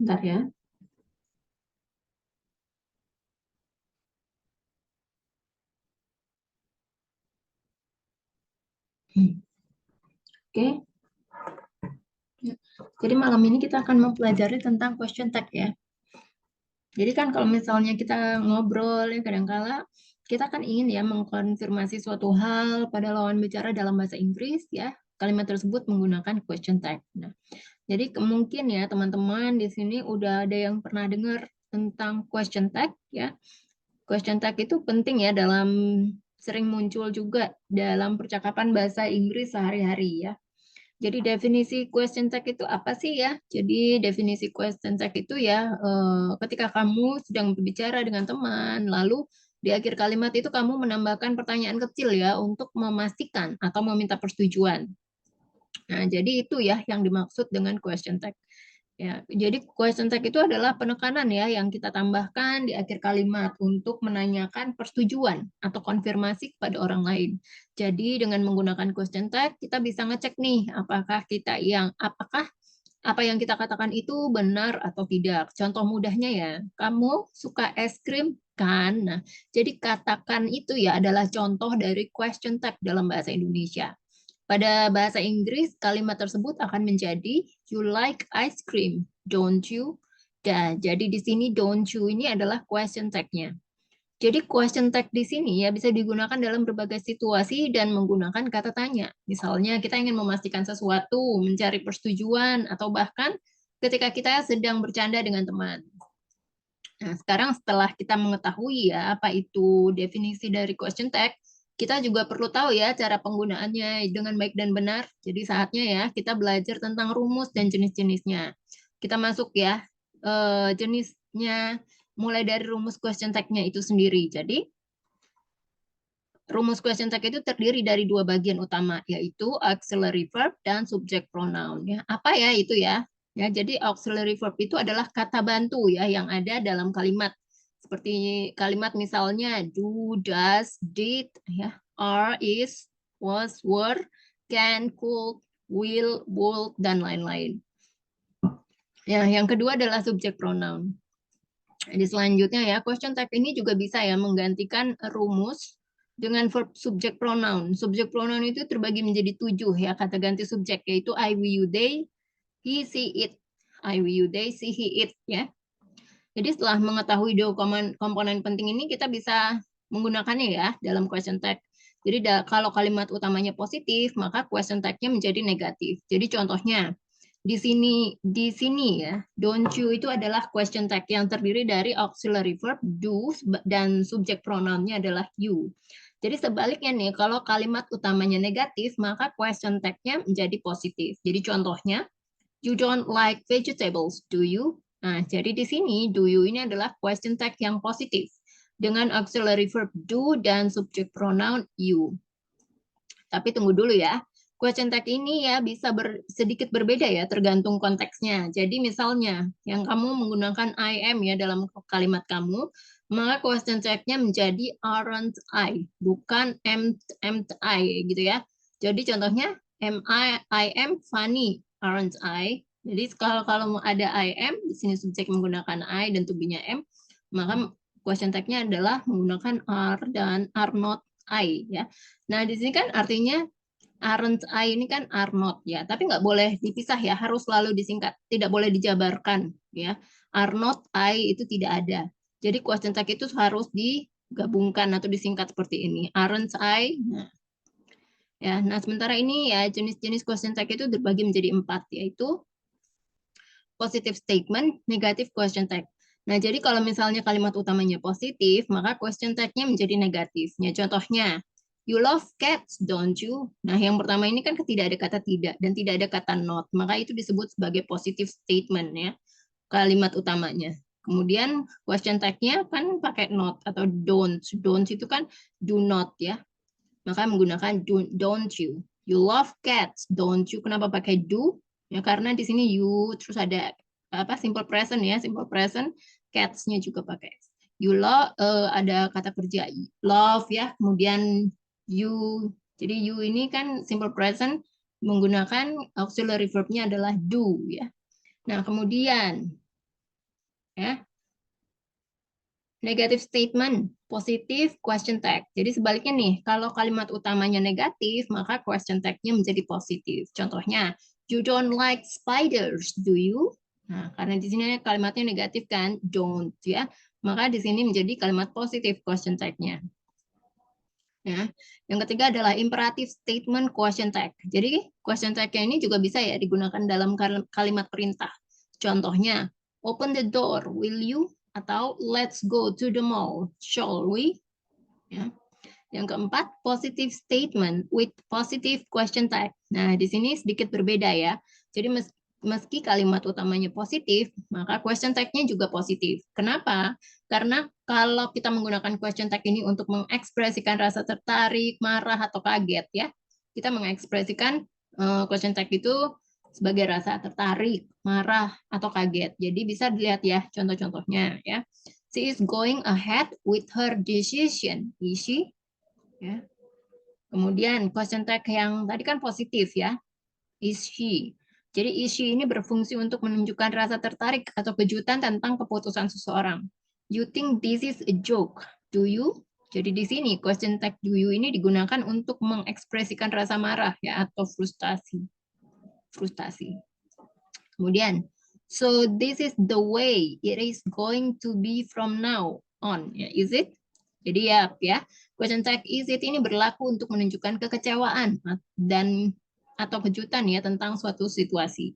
Bentar ya. Oke. Ya. Jadi malam ini kita akan mempelajari tentang question tag ya. Jadi kan kalau misalnya kita ngobrol ya kadangkala kita kan ingin ya mengkonfirmasi suatu hal pada lawan bicara dalam bahasa Inggris ya. Kalimat tersebut menggunakan question tag. Nah, jadi mungkin ya teman-teman di sini udah ada yang pernah dengar tentang question tag ya. Question tag itu penting ya dalam sering muncul juga dalam percakapan bahasa Inggris sehari-hari ya. Jadi definisi question tag itu apa sih ya? Jadi definisi question tag itu ya ketika kamu sedang berbicara dengan teman, lalu di akhir kalimat itu kamu menambahkan pertanyaan kecil ya untuk memastikan atau meminta persetujuan. Nah, jadi itu ya yang dimaksud dengan question tag. Ya, jadi question tag itu adalah penekanan ya yang kita tambahkan di akhir kalimat untuk menanyakan persetujuan atau konfirmasi kepada orang lain. Jadi dengan menggunakan question tag kita bisa ngecek nih apakah apa yang kita katakan itu benar atau tidak. Contoh mudahnya ya, kamu suka es krim kan? Nah, jadi katakan itu ya adalah contoh dari question tag dalam bahasa Indonesia. Pada bahasa Inggris, kalimat tersebut akan menjadi you like ice cream, don't you? Dan jadi di sini don't you ini adalah question tag-nya. Jadi question tag di sini ya bisa digunakan dalam berbagai situasi dan menggunakan kata tanya. Misalnya kita ingin memastikan sesuatu, mencari persetujuan, atau bahkan ketika kita sedang bercanda dengan teman. Nah, sekarang setelah kita mengetahui ya apa itu definisi dari question tag, kita juga perlu tahu ya cara penggunaannya dengan baik dan benar. Jadi saatnya ya kita belajar tentang rumus dan jenis-jenisnya. Kita masuk ya jenisnya mulai dari rumus question tag-nya itu sendiri. Jadi rumus question tag itu terdiri dari dua bagian utama, yaitu auxiliary verb dan subject pronoun. Ya, apa ya itu ya? Ya, jadi auxiliary verb itu adalah kata bantu ya yang ada dalam kalimat. Seperti kalimat misalnya do, does, did, ya, are, is, was, were, can, could, will, would, dan lain-lain. Ya, yang kedua adalah subject pronoun. Jadi selanjutnya ya, question tag ini juga bisa ya menggantikan rumus dengan verb subject pronoun. Subject pronoun itu terbagi menjadi 7 ya, kata ganti subjek, yaitu I, we, you, they, he, she, it. I, we, you, they, she, he, it ya. Jadi setelah mengetahui dua komponen penting ini, kita bisa menggunakannya ya dalam question tag. Jadi kalau kalimat utamanya positif, maka question tag-nya menjadi negatif. Jadi contohnya, di sini ya, don't you itu adalah question tag yang terdiri dari auxiliary verb do dan subject pronounnya adalah you. Jadi sebaliknya nih, kalau kalimat utamanya negatif, maka question tag-nya menjadi positif. Jadi contohnya, you don't like vegetables, do you? Nah, jadi di sini do you ini adalah question tag yang positif dengan auxiliary verb do dan subject pronoun you. Tapi tunggu dulu ya. Question tag ini ya bisa sedikit berbeda ya tergantung konteksnya. Jadi misalnya yang kamu menggunakan I am ya dalam kalimat kamu, maka question tag-nya menjadi aren't I, bukan am I gitu ya. Jadi contohnya I am funny, aren't I? Jadi kalau ada I am, di sini subjek menggunakan I dan to be-nya am, maka question tag-nya adalah menggunakan are dan are not I ya. Nah, di sini kan artinya aren't I ini kan are not ya, tapi nggak boleh dipisah ya, harus selalu disingkat, tidak boleh dijabarkan ya. Are not I itu tidak ada. Jadi question tag itu harus digabungkan atau disingkat seperti ini. Aren't I? Nah, ya. Nah, sementara ini ya jenis-jenis question tag itu terbagi menjadi 4 yaitu positive statement, negative question tag. Nah, jadi kalau misalnya kalimat utamanya positif, maka question tag-nya menjadi negatif. Ya, contohnya, you love cats, don't you? Nah, yang pertama ini kan tidak ada kata tidak dan tidak ada kata not. Maka itu disebut sebagai positive statement ya, kalimat utamanya. Kemudian question tag-nya kan pakai not atau don't. Don't itu kan do not ya. Maka menggunakan don't you. You love cats, don't you? Kenapa pakai do? Ya karena di sini you terus ada apa simple present ya, simple present cats-nya juga pakai. You love ada kata kerja love ya, kemudian you. Jadi you ini kan simple present menggunakan auxiliary verb-nya adalah do ya. Nah, kemudian Ya. Negative statement, positif question tag. Jadi sebaliknya nih, kalau kalimat utamanya negatif, maka question tag-nya menjadi positif. Contohnya, you don't like spiders, do you? Nah, karena di sini kalimatnya negatif kan, don't ya. Maka di sini menjadi kalimat positif question tag-nya. Ya. Yang ketiga adalah imperative statement question tag. Jadi question tag-nya ini juga bisa ya digunakan dalam kalimat perintah. Contohnya, open the door, will you? Atau let's go to the mall, shall we? Ya. Yang keempat, positive statement with positive question tag. Nah, di sini sedikit berbeda ya. Jadi meski kalimat utamanya positif, maka question tag-nya juga positif. Kenapa? Karena kalau kita menggunakan question tag ini untuk mengekspresikan rasa tertarik, marah, atau kaget ya, kita mengekspresikan question tag itu sebagai rasa tertarik, marah, atau kaget. Jadi bisa dilihat ya contoh-contohnya ya. She is going ahead with her decision. Is she? Ya. Kemudian question tag yang tadi kan positif ya. Is she? Jadi is she ini berfungsi untuk menunjukkan rasa tertarik atau kejutan tentang keputusan seseorang. You think this is a joke? Do you? Jadi di sini question tag do you ini digunakan untuk mengekspresikan rasa marah ya atau frustasi. Kemudian, so this is the way it is going to be from now on. Ya, is it? Jadi ya, question tag is it ini berlaku untuk menunjukkan kekecewaan dan atau kejutan ya tentang suatu situasi.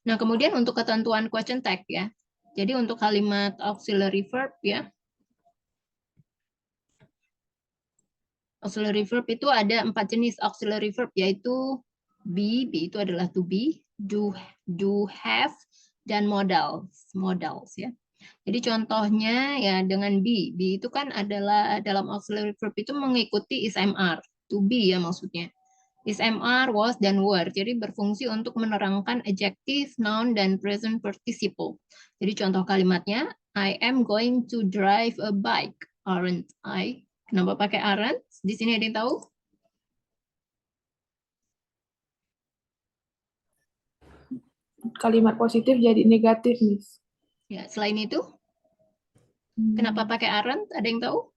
Nah, kemudian untuk ketentuan question tag ya. Jadi untuk kalimat auxiliary verb ya. Auxiliary verb itu ada 4 jenis auxiliary verb yaitu be itu adalah to be, do have, dan modals ya. Jadi contohnya ya dengan be itu kan adalah dalam auxiliary verb itu mengikuti is MR, to be ya maksudnya. Is MR, was, dan were. Jadi berfungsi untuk menerangkan adjective, noun, dan present participle. Jadi contoh kalimatnya, I am going to drive a bike, aren't I? Kenapa pakai aren't? Di sini ada yang tahu? Kalimat positif jadi negatif, Miss. Ya, selain itu, kenapa pakai aren't? Ada yang tahu?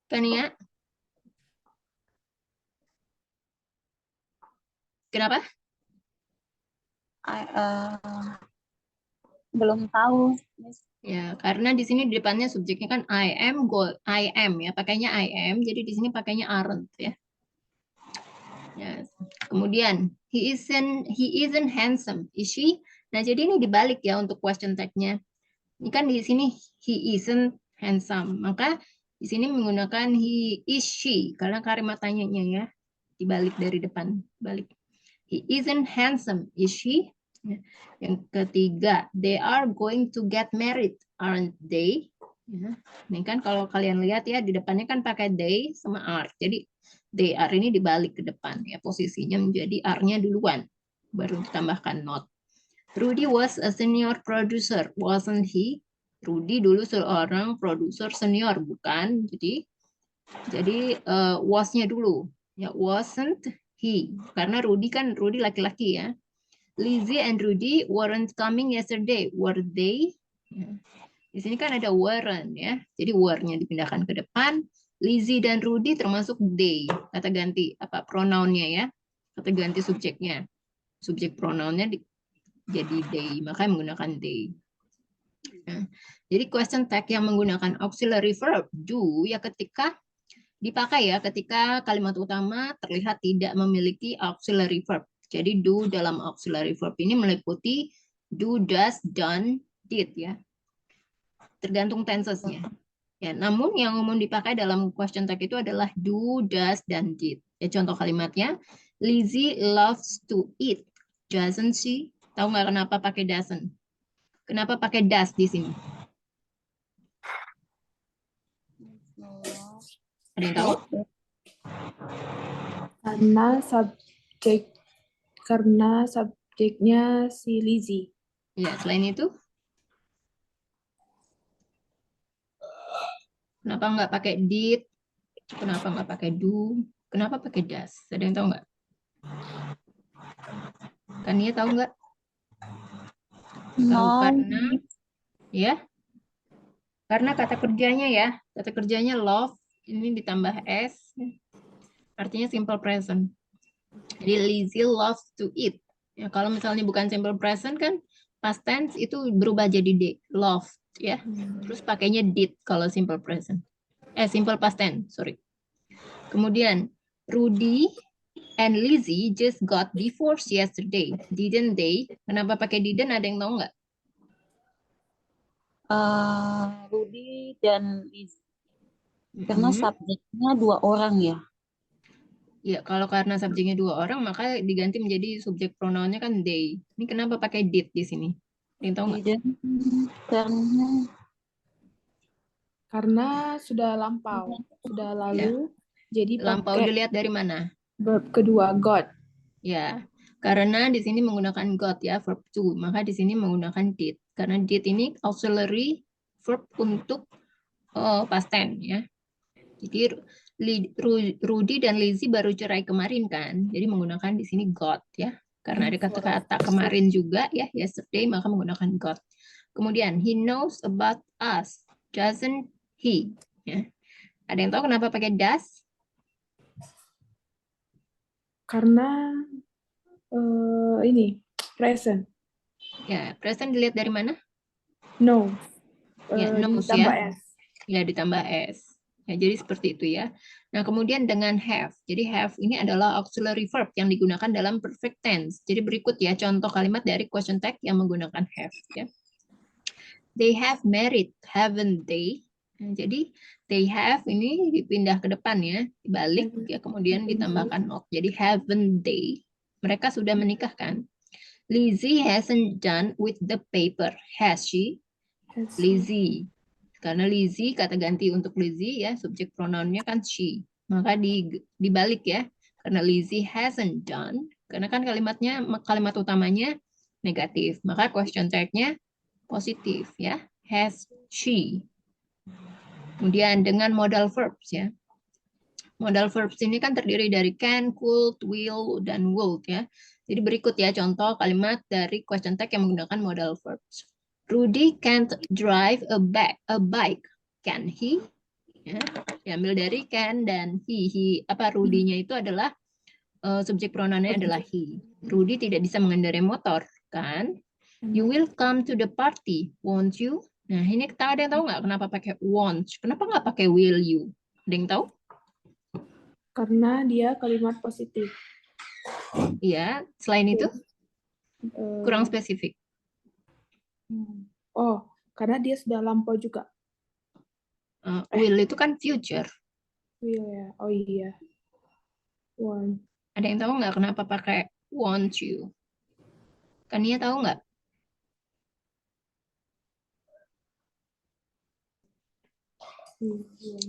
Kania? Kenapa? Belum tahu, Miss. Ya, karena di sini di depannya subjeknya kan I am ya, pakainya I am, jadi di sini pakainya aren't ya. Ya. Kemudian he isn't handsome, is she? Nah, jadi ini dibalik ya untuk question tag-nya. Ini kan di sini he isn't handsome, maka di sini menggunakan he is she karena kalimat tanyanya ya, dibalik dari depan, balik. He isn't handsome, is she? Yang ketiga, they are going to get married, aren't they? Ya. Ini kan kalau kalian lihat ya di depannya kan pakai they sama are. Jadi they are ini dibalik ke depan ya, posisinya menjadi are-nya duluan, baru ditambahkan not. Rudy was a senior producer, wasn't he? Rudy dulu seorang produser senior, bukan? Jadi was-nya dulu ya, wasn't he? Karena Rudy laki-laki ya. Lizzie and Rudy weren't coming yesterday, were they? Ya. Di sini kan ada weren't ya. Jadi were-nya dipindahkan ke depan. Lizzie dan Rudy termasuk they. Kata ganti apa pronounnya ya. Kata ganti subjeknya. Subjek pronounnya jadi they, makanya menggunakan they. Ya. Jadi question tag yang menggunakan auxiliary verb do ya ketika dipakai ya ketika kalimat utama terlihat tidak memiliki auxiliary verb. Jadi do dalam auxiliary verb ini meliputi do, does, done, did ya. Tergantung tensesnya. Ya, namun yang umum dipakai dalam question tag itu adalah do, does, dan did. Ya, contoh kalimatnya, Lizzie loves to eat, doesn't she? Tahu nggak kenapa pakai doesn't? Kenapa pakai does di sini? Ada yang tahu? Karena subjeknya si Lizzie. Ya, selain itu, kenapa nggak pakai did? Kenapa nggak pakai do? Kenapa pakai does? Ada yang tahu nggak? Kania tahu nggak? Tahu No, karena ya, karena kata kerjanya ya, kata kerjanya love ini ditambah s, artinya simple present. Jadi Lizzie loves to eat. Ya, kalau misalnya bukan simple present kan past tense itu berubah jadi did, loved ya. Terus pakainya did kalau simple present. Simple past tense, sorry. Kemudian Rudy and Lizzie just got divorced yesterday, didn't they? Kenapa pakai didn't? Ada yang tahu nggak? Rudy dan Liz. Karena Mm-mm. subjeknya 2 orang ya. Ya, kalau karena subjeknya 2 orang, maka diganti menjadi subjek pronounnya kan they. Ini kenapa pakai did di sini? Ada yang tahu nggak? Dan karena Karena sudah lampau, sudah Ya, lalu, jadi lampau pakai dilihat dari mana? verb kedua got. Ya, karena di sini menggunakan got ya, verb to, maka di sini menggunakan did. Karena did ini auxiliary verb untuk past tense ya. Jadi Rudy dan Lizzie baru cerai kemarin kan, jadi menggunakan di sini got ya. Karena ada kata-kata kemarin juga ya, yesterday, maka menggunakan got. Kemudian he knows about us, doesn't he? Ya. Ada yang tahu kenapa pakai does? Karena ini present. Ya, present dilihat dari mana? No, Ya, knows ditambah ya. s. Ya, ditambah s. Ya, jadi seperti itu ya. Nah, kemudian dengan have. Jadi have ini adalah auxiliary verb yang digunakan dalam perfect tense. Jadi berikut ya contoh kalimat dari question tag yang menggunakan have ya. They have married, haven't they? Nah, jadi they have ini dipindah ke depan ya, dibalik ya, kemudian ditambahkan not. Jadi haven't they? Mereka sudah menikah kan? Lizzie hasn't done with the paper, has she? Lizzie. Karena Lizzie kata ganti untuk Lizzie ya, subjek pronounnya kan she. Maka dibalik ya. Karena Lizzie hasn't done, karena kan kalimat utamanya negatif, maka question tag-nya positif ya. Has she. Kemudian dengan modal verbs ya. Modal verbs ini kan terdiri dari can, could, will, dan would ya. Jadi berikut ya contoh kalimat dari question tag yang menggunakan modal verbs. Rudy can't drive a bike, can he? Ya, diambil dari can dan he. Apa Rudy-nya itu adalah subjek pronounnya adalah he. Rudy tidak bisa mengendarai motor, kan? You will come to the party, won't you? Nah, ini kita ada yang tahu nggak kenapa pakai won't? Kenapa nggak pakai will you? Ada yang tahu? Karena dia kalimat positif. Iya, selain itu kurang Eh, spesifik. oh, karena dia sudah lampau juga. Will itu kan future. Will ya. Oh iya. One. Ada yang tahu nggak kenapa pakai want you? Kania tahu nggak?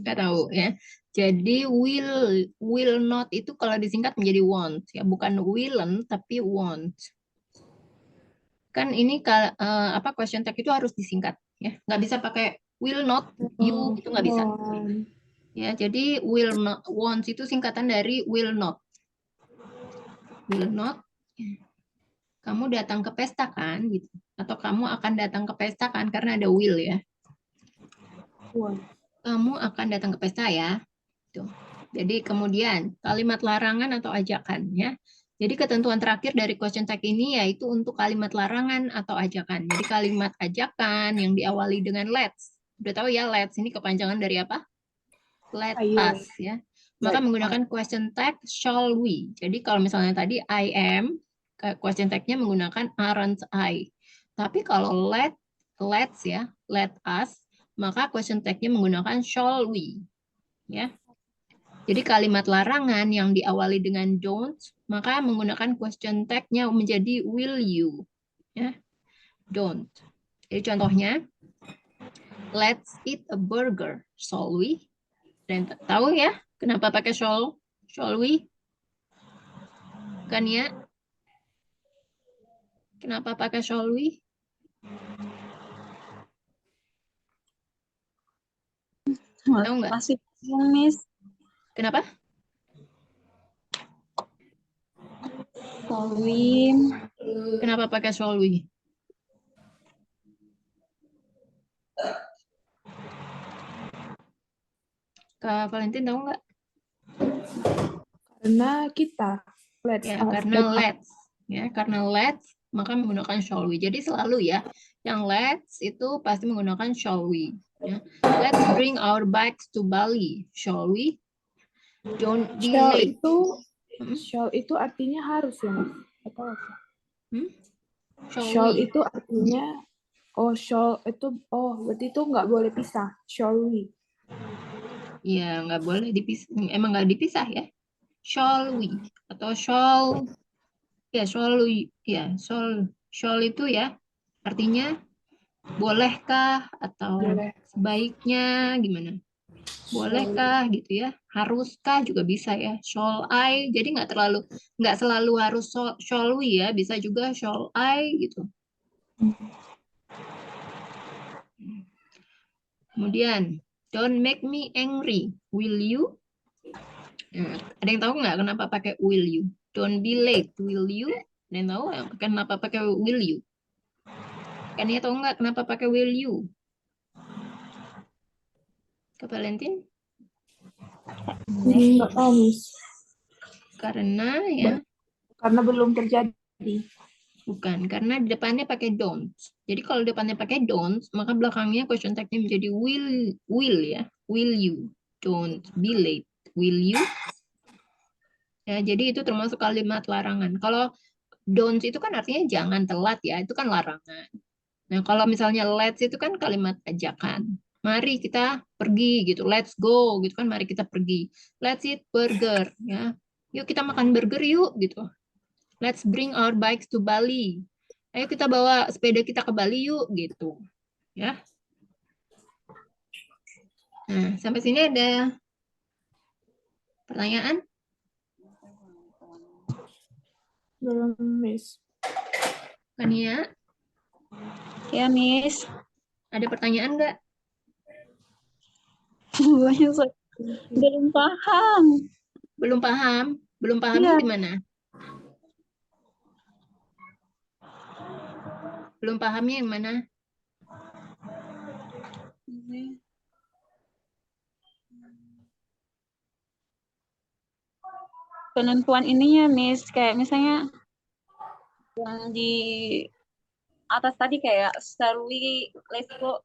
Nggak tahu ya. Jadi will not itu kalau disingkat menjadi want ya, bukan willen tapi want. Kan ini apa question tag itu harus disingkat ya. Nggak bisa pakai will not you, itu nggak bisa. One. Ya, jadi will not want itu singkatan dari will not. Will not. Kamu datang ke pesta kan gitu. Atau kamu akan datang ke pesta kan karena ada will ya. One. Kamu akan datang ke pesta ya. Tuh. Jadi kemudian kalimat larangan atau ajakan ya. Jadi ketentuan terakhir dari question tag ini yaitu untuk kalimat larangan atau ajakan. Jadi kalimat ajakan yang diawali dengan let's. Udah tahu ya let's ini kepanjangan dari apa? Let Ayo. us ya. Maka Let menggunakan question tag shall we. Jadi kalau misalnya tadi I am, question tag-nya menggunakan aren't I. Tapi kalau let's ya, let us, maka question tag-nya menggunakan shall we. Ya. Jadi kalimat larangan yang diawali dengan don't, maka menggunakan question tag-nya menjadi will you. Ya. Don't. Jadi contohnya, let's eat a burger, shall we? Dan tahu ya, kenapa pakai shall we? Kan ya? Kenapa pakai shall we? Tahu nggak? masih Miss. Kenapa? Solving Kenapa pakai shall we? Kak Valentin tahu nggak? Karena kita. Let's Ya, us. karena let's. Ya, karena let's, maka menggunakan shall we. Jadi selalu ya, yang let's itu pasti menggunakan shall we. Ya. Let's bring our bags to Bali, shall we? Don't be Shall late. itu, Hmm? shall itu artinya harus ya, Mas? Atau apa? Hmm? Shall we? itu artinya, shall itu, berarti itu nggak boleh pisah. Shall we? Ya, nggak boleh dipisah. Emang nggak dipisah ya. Shall we? Atau shall shall itu ya artinya bolehkah atau Boleh. sebaiknya gimana? Bolehkah gitu ya? Haruskah juga bisa ya. Shall I? Jadi nggak selalu harus shall we ya, bisa juga shall I gitu. Kemudian don't make me angry, will you? Nah, ada yang tahu nggak kenapa pakai will you? Don't be late, will you? Ada yang tahu nggak kenapa pakai will you? Kan ya tahu nggak kenapa pakai will you? Ke Valentin? Nggak tahu, Miss. Karena ya, Karena belum terjadi. bukan. Karena di depannya pakai don't. Jadi kalau depannya pakai don't, maka belakangnya question tag-nya menjadi will ya. Will you? Don't be late. Will you? Ya, jadi itu termasuk kalimat larangan. Kalau don't itu kan artinya jangan telat ya, itu kan larangan. Nah, kalau misalnya let's itu kan kalimat ajakan. Mari kita pergi gitu, let's go gitu kan, mari kita pergi. Let's eat burger ya. Yuk kita makan burger yuk gitu. Let's bring our bikes to Bali. Ayo kita bawa sepeda kita ke Bali yuk gitu. Ya. Nah, sampai sini ada pertanyaan? Belum, Miss. Kania, Ya, Miss. ada pertanyaan nggak? Banyak saya belum paham. Belum paham? Belum pahamnya Iya. di mana? Belum pahamnya yang mana? Penentuan ininya, Miss, kayak misalnya yang di atas tadi kayak shall we, let's go,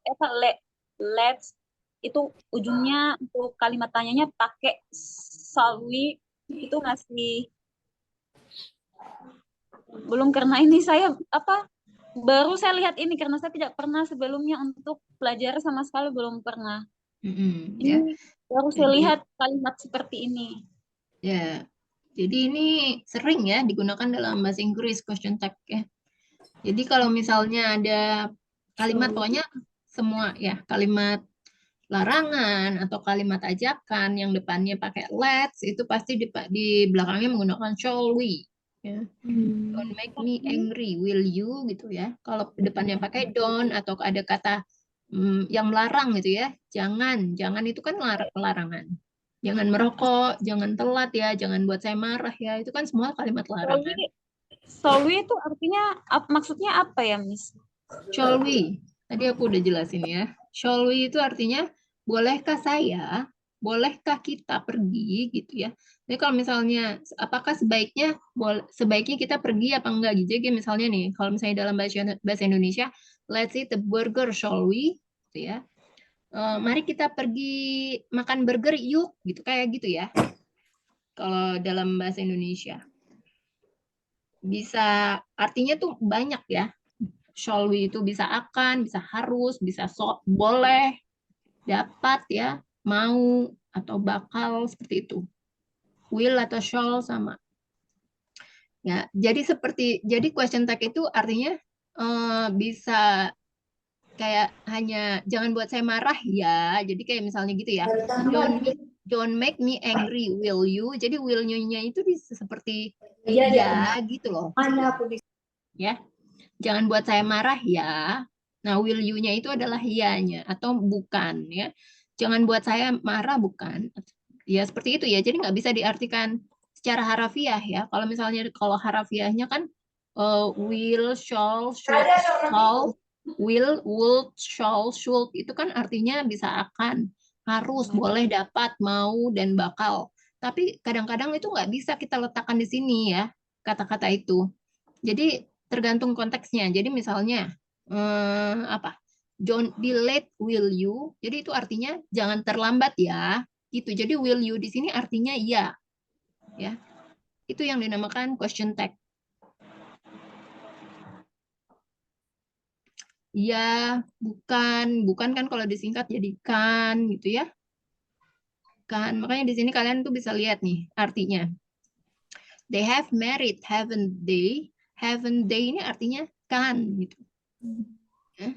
let's itu ujungnya untuk kalimat tanyanya pakai shall we, itu masih belum, karena ini saya baru saya lihat ini karena saya tidak pernah sebelumnya untuk belajar sama sekali, belum pernah. Ya. Ini baru saya lihat kalimat seperti ini. Ya, jadi ini sering ya digunakan dalam bahasa Inggris question tag ya. Jadi kalau misalnya ada kalimat, pokoknya semua ya, kalimat larangan atau kalimat ajakan yang depannya pakai let's, itu pasti di belakangnya menggunakan shall we. Ya. Don't make me angry, will you gitu ya. Kalau depannya pakai don't atau ada kata yang melarang gitu ya, jangan itu kan larangan. Jangan merokok, jangan telat ya, jangan buat saya marah ya. Itu kan semua kalimat larangan. Shall we itu artinya maksudnya apa ya, Miss? Shall we? Tadi aku udah jelasin ya. Shall we itu artinya bolehkah saya, bolehkah kita pergi gitu ya. Jadi kalau misalnya apakah sebaiknya kita pergi apa enggak gitu. Jadi misalnya nih, kalau misalnya dalam bahasa Indonesia, let's eat the burger, shall we? Gitu ya. Mari kita pergi makan burger yuk gitu, kayak gitu ya. Kalau dalam bahasa Indonesia bisa artinya tuh banyak ya. Shall we itu bisa akan, bisa harus, bisa boleh, dapat ya, mau atau bakal, seperti itu. Will atau shall sama. Ya, jadi question tag itu artinya bisa kayak hanya jangan buat saya marah ya. Jadi kayak misalnya gitu ya. Don't make me angry, will you? Jadi will-nya itu seperti ya gitu loh. Ya. Jangan buat saya marah ya. Nah, will you-nya itu adalah ya-nya atau bukan ya. Jangan buat saya marah bukan. Ya seperti itu ya. Jadi nggak bisa diartikan secara harafiah ya. Kalau misalnya kalau harafiahnya kan will, shall, should, shall, will, would, shall, should itu kan artinya bisa akan, Harus, boleh, dapat, mau, dan bakal. Tapi kadang-kadang itu nggak bisa kita letakkan di sini ya, kata-kata itu. Jadi tergantung konteksnya. Jadi misalnya, apa? Don't be late, will you? Jadi itu artinya jangan terlambat ya. Gitu. Jadi will you di sini artinya iya. Ya. Itu yang dinamakan question tag. Ya, bukan kan kalau disingkat jadi kan gitu ya. Kan, makanya di sini kalian tuh bisa lihat nih artinya. They have married, haven't they? Haven't they ini artinya kan gitu. Ya.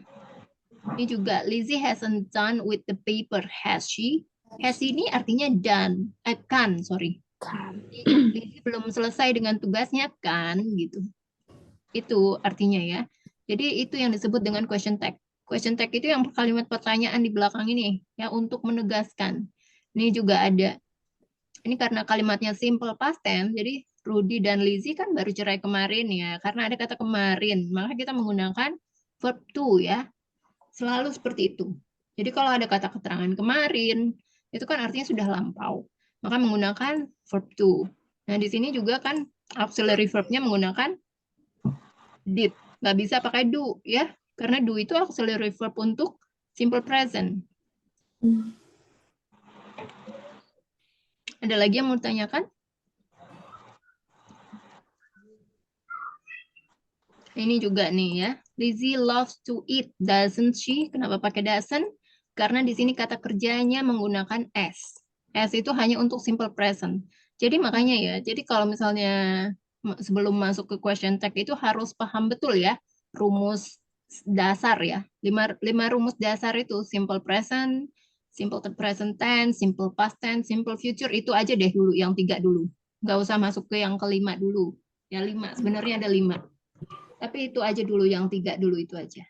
Ini juga Lizzie hasn't done with the paper, has she? Has ini artinya done, kan, sorry. Kan. Lizzie belum selesai dengan tugasnya kan gitu. Itu artinya ya. Jadi itu yang disebut dengan question tag. Question tag itu yang kalimat pertanyaan di belakang ini ya untuk menegaskan. Ini juga ada. Ini karena kalimatnya simple past tense, jadi Rudy dan Lizzie kan baru cerai kemarin ya. Karena ada kata kemarin, maka kita menggunakan verb to ya. Selalu seperti itu. Jadi kalau ada kata keterangan kemarin, itu kan artinya sudah lampau. Maka menggunakan verb to. Nah, di sini juga kan auxiliary verb-nya menggunakan did. Nggak bisa pakai do ya. Karena do itu auxiliary verb untuk simple present. Ada lagi yang mau ditanyakan? Ini juga nih ya. Lizzie loves to eat, doesn't she? Kenapa pakai doesn't? Karena di sini kata kerjanya menggunakan s. S itu hanya untuk simple present. Jadi makanya ya, jadi kalau misalnya sebelum masuk ke question tag itu harus paham betul ya rumus dasar ya. Lima rumus dasar itu simple present, simple present tense, simple past tense, simple future itu aja deh dulu yang 3 dulu. Nggak usah masuk ke yang kelima dulu. Ya 5, sebenarnya ada 5. Tapi itu aja dulu, yang 3 dulu itu aja.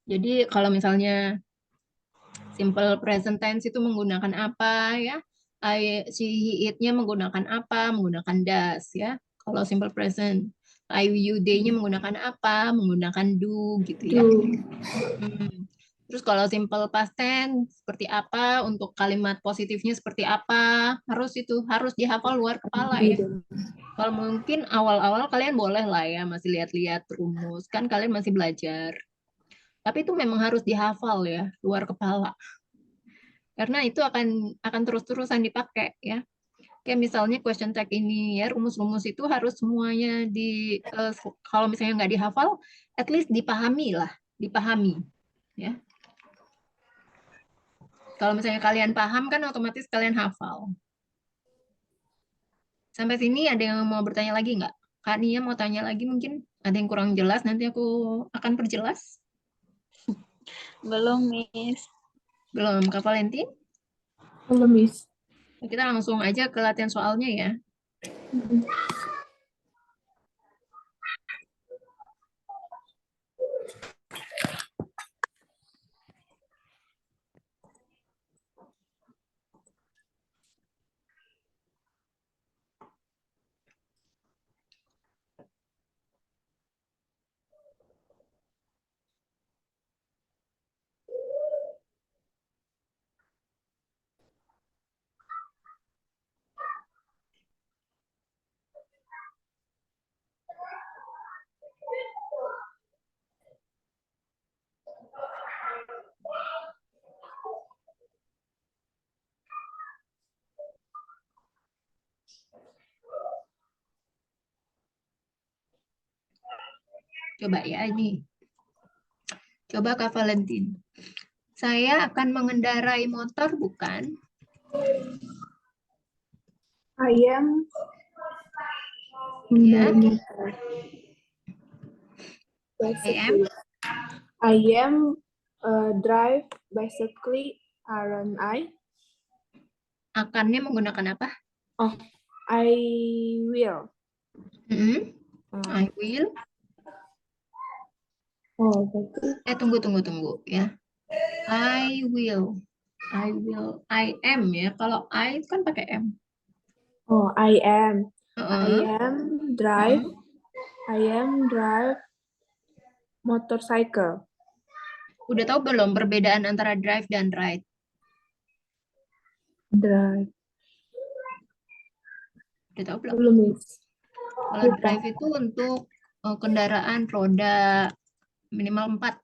Jadi kalau misalnya simple present tense itu menggunakan apa ya? Si he it-nya menggunakan apa? Menggunakan does ya. Kalau simple present. I, you, they-nya menggunakan apa? Menggunakan do gitu ya. Terus kalau simple past tense seperti apa? Untuk kalimat positifnya seperti apa? Harus dihafal luar kepala ya. Kalau mungkin awal-awal kalian boleh lah ya masih lihat-lihat rumus, kan kalian masih belajar. Tapi itu memang harus dihafal ya, luar kepala. Karena itu akan terus-terusan dipakai ya. Kayak misalnya question tag ini ya, rumus-rumus itu harus semuanya kalau misalnya nggak dihafal, at least dipahami lah, dipahami ya. Kalau misalnya kalian paham kan otomatis kalian hafal. Sampai sini ada yang mau bertanya lagi nggak? Kak Nia mau tanya lagi mungkin? Ada yang kurang jelas, nanti aku akan perjelas. Belum, Miss. Belum, Kak Valentin? Belum, Miss. Kita langsung aja ke latihan soalnya ya. Coba ya ini. Coba Kak Valentin. Saya akan mengendarai motor, bukan? I am Ya. bicycle. I am drive bicycle, aren't I? Akannya menggunakan apa? Oh, I will. I will. Oh, berarti. Tunggu ya. I will. I am ya. Kalau I kan pakai M. Oh, I am. Uh-uh. I am drive motorcycle. Udah tahu belum perbedaan antara drive dan ride? Drive. Udah tahu belum? Belum, Miss. Kalau Lupa. drive itu untuk kendaraan roda minimal 4.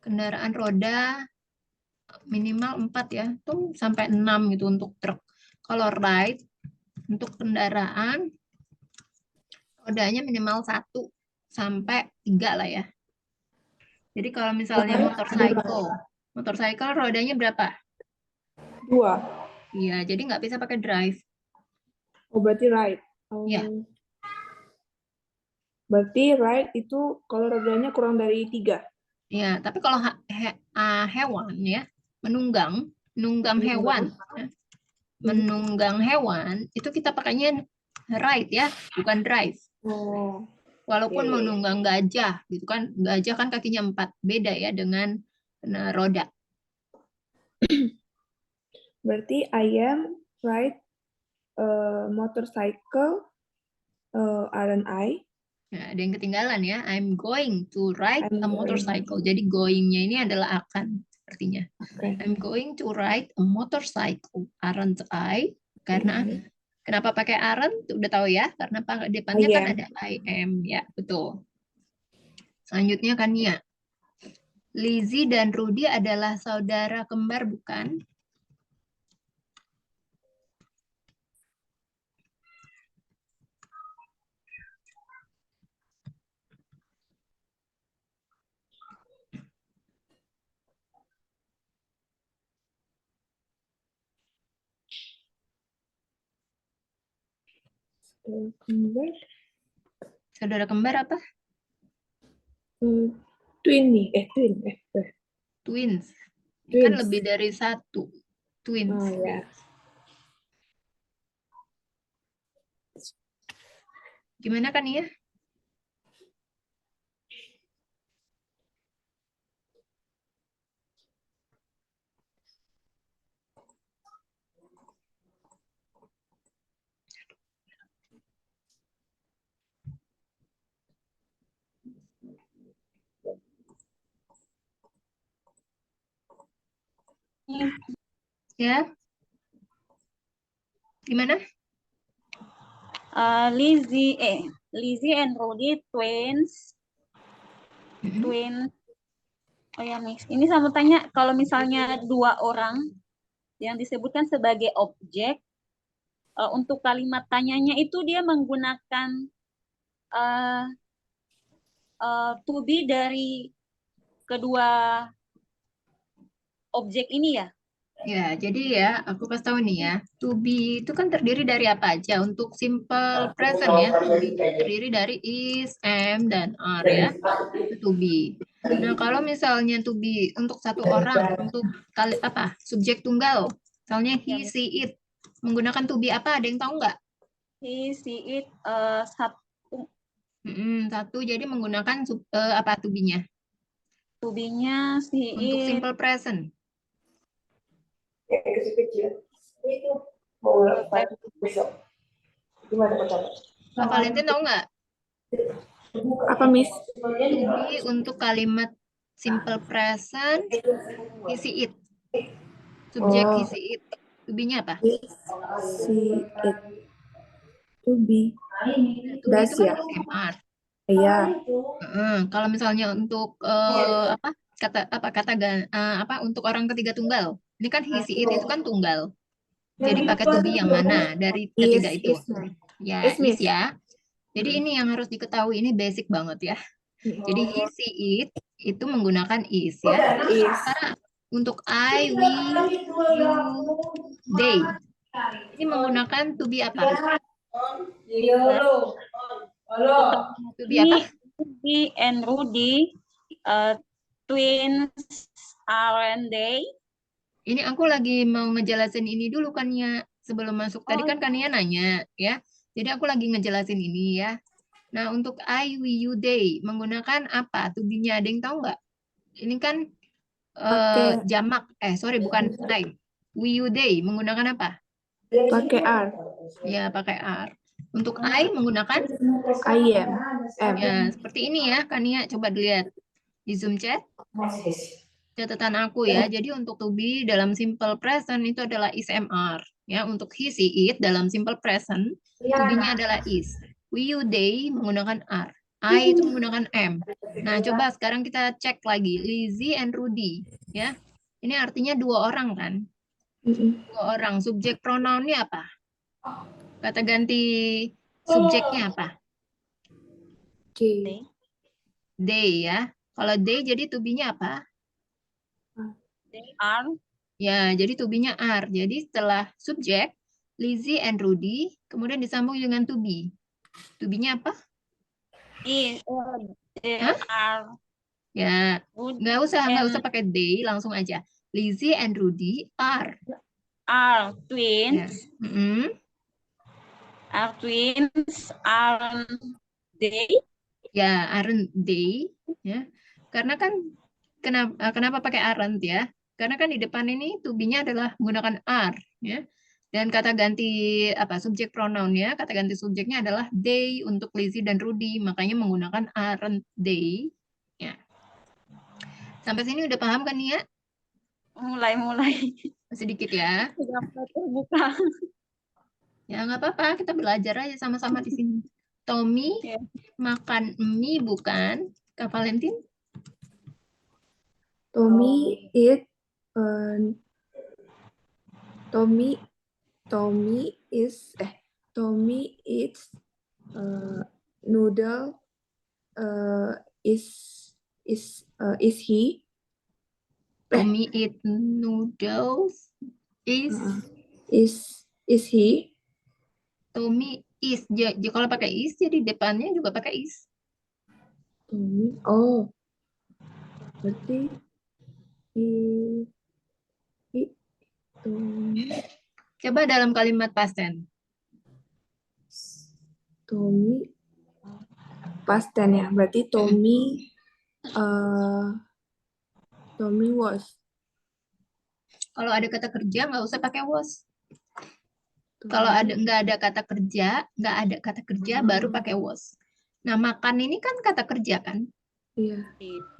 Kendaraan roda minimal 4 ya. Tuh sampai 6 gitu untuk truk. Kalau ride untuk kendaraan rodanya minimal 1 sampai 3 lah ya. Jadi kalau misalnya motorcycle rodanya berapa? 2. Iya, jadi nggak bisa pakai drive. Oh, berarti ride. Oh. Ya. Berarti ride itu kalau rodanya kurang dari 3. Ya, tapi kalau hewan ya, menunggang hewan, ya. Menunggang hewan itu kita pakainya ride ya, bukan drive. Oh. Walaupun menunggang gajah gitu kan, gajah kan kakinya 4, beda ya dengan roda. Berarti I am ride motorcycle, aren't I? Nah, ada yang ketinggalan ya. I'm going to ride a motorcycle. Jadi going-nya ini adalah akan artinya. Okay. I'm going to ride a motorcycle. Aren't I? Karena kenapa pakai aren't? Udah tahu ya. Karena depannya kan ada I am ya, betul. Selanjutnya kan ya. Lizzie dan Rudy adalah saudara kembar bukan? Saudara kembar apa? Twin nih, Twins. Kan Twins. lebih dari 1. Twins. Oh ya. Gimana kan ya? Ya. Gimana? Lizzie and Rudy twins. Twins. Oh ya, Miss. Ini sama tanya, kalau misalnya 2 orang yang disebutkan sebagai objek, untuk kalimat tanyanya itu dia menggunakan to be dari kedua objek ini ya? Ya, jadi ya, aku kasih tahu nih ya. To be itu kan terdiri dari apa aja? Untuk simple present ya, to be terdiri dari is, am, dan are ya. Itu to be. Nah, kalau misalnya to be untuk 1 orang, untuk subjek tunggal. Misalnya he, she, it. Menggunakan to be apa? Ada yang tahu nggak? He, she, it, 1. 1, jadi menggunakan to be-nya? To be-nya she, Untuk it. simple present. Itu mau besok. Gimana Pak? Pak Valentin tahu nggak? Apa, Miss? To be untuk kalimat simple present, he, she, it. Subjek he, she, it. To be-nya apa? See it. To be. To be itu kan MR. Iya. Kalau misalnya untuk untuk orang ketiga tunggal. Ini kan he, she, it itu kan tunggal. Jadi pakai to be yang mana dari ketiga itu? Ya, is ya. Jadi ini yang harus diketahui, ini basic banget ya. Jadi he, she, it itu menggunakan is ya. Karena untuk I, we, you, they. Ini menggunakan to be apa? To be apa? Lizzie and Rudy twins aren't they? Ini aku lagi mau ngejelasin ini dulu kan ya. Sebelum masuk tadi kan Kania nanya ya. Jadi aku lagi ngejelasin ini ya. Nah, untuk I, we, you, they menggunakan apa? To be-nya ada yang tahu nggak? Ini kan jamak. Bukan I. We, you, they menggunakan apa? Pakai are. Ya, pakai are. Untuk I menggunakan I am. Ya, seperti ini ya, Kania. Coba dilihat di Zoom chat. catatan aku ya. Jadi untuk to be dalam simple present itu adalah is MR. Ya, untuk he, she, it dalam simple present, to be-nya adalah is. We, you, they menggunakan are. I itu menggunakan am. Nah, coba sekarang kita cek lagi. Lizzie and Rudy. Ya, ini artinya dua orang kan? Dua orang. Subjek pronounnya apa? Kata ganti subjeknya apa? J. They ya. Kalau they jadi to be-nya apa? They are Ya, jadi to be-nya are. Jadi setelah subjek, Lizzie and Rudy, kemudian disambung dengan to be. To be-nya apa? is they Hah? are Ya, good nggak usah and pakai they, langsung aja. Lizzie and Rudy are. are Ya. twins. Mm-mm. Are twins. Are they? Ya, aren't they? Ya, karena kan kenapa pakai aren't ya? Karena kan di depan ini to be-nya adalah menggunakan are, ya. Dan kata ganti apa subjek pronounnya, kata ganti subjeknya adalah they untuk Lizzie dan Rudy, makanya menggunakan aren't they. Ya. Sampai sini udah paham kan nih ya? Mulai Sedikit ya. sudah mulai terbuka. Ya nggak apa-apa, kita belajar aja sama-sama di sini. Tommy Ya. makan mie bukan? Kak Valentin? Tommy eat Tommy Tommy eats noodle is he Tommy eat noodles. is he Tommy is. Kalau pakai is, jadi depannya juga pakai is. Tommy berarti Tommy Coba dalam kalimat past tense. past tense ya, berarti Tommy was. Kalau ada kata kerja, nggak usah pakai was. Kalau nggak ada kata kerja, baru pakai was. Nah, makan ini kan kata kerja kan? Iya.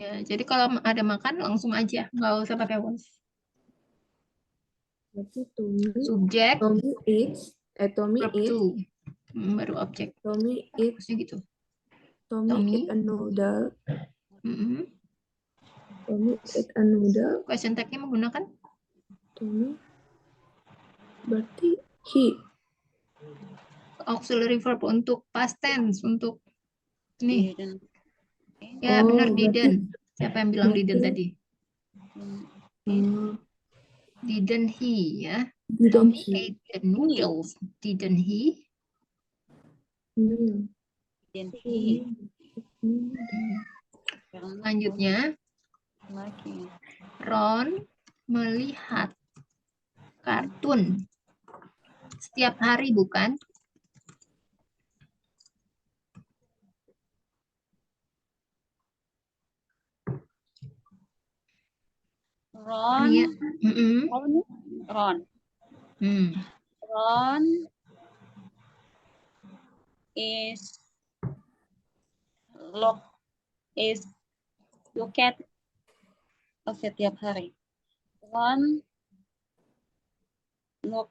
Ya, jadi kalau ada makan langsung aja, nggak usah pakai was. Berarti Subjek, Tommy eats verb to, baru objek. Tommy eats Harusnya gitu. Tommy eat a noodle. Mm-mm. Tommy eat a noodle. Question tag-nya menggunakan Tommy berarti he. auxiliary verb untuk past tense, untuk nih. Didn't. Ya, benar berarti- didn't. Siapa yang bilang didn't berarti- tadi? Didn't he ya? Didn't Tommy he? ate the noodles. Didn't he? Didn't he? Selanjutnya, Lagi. Ron melihat kartun setiap hari bukan? Ron. Iya. Mm-mm. Ron. Hmm. Ron is look at setiap hari. Ron look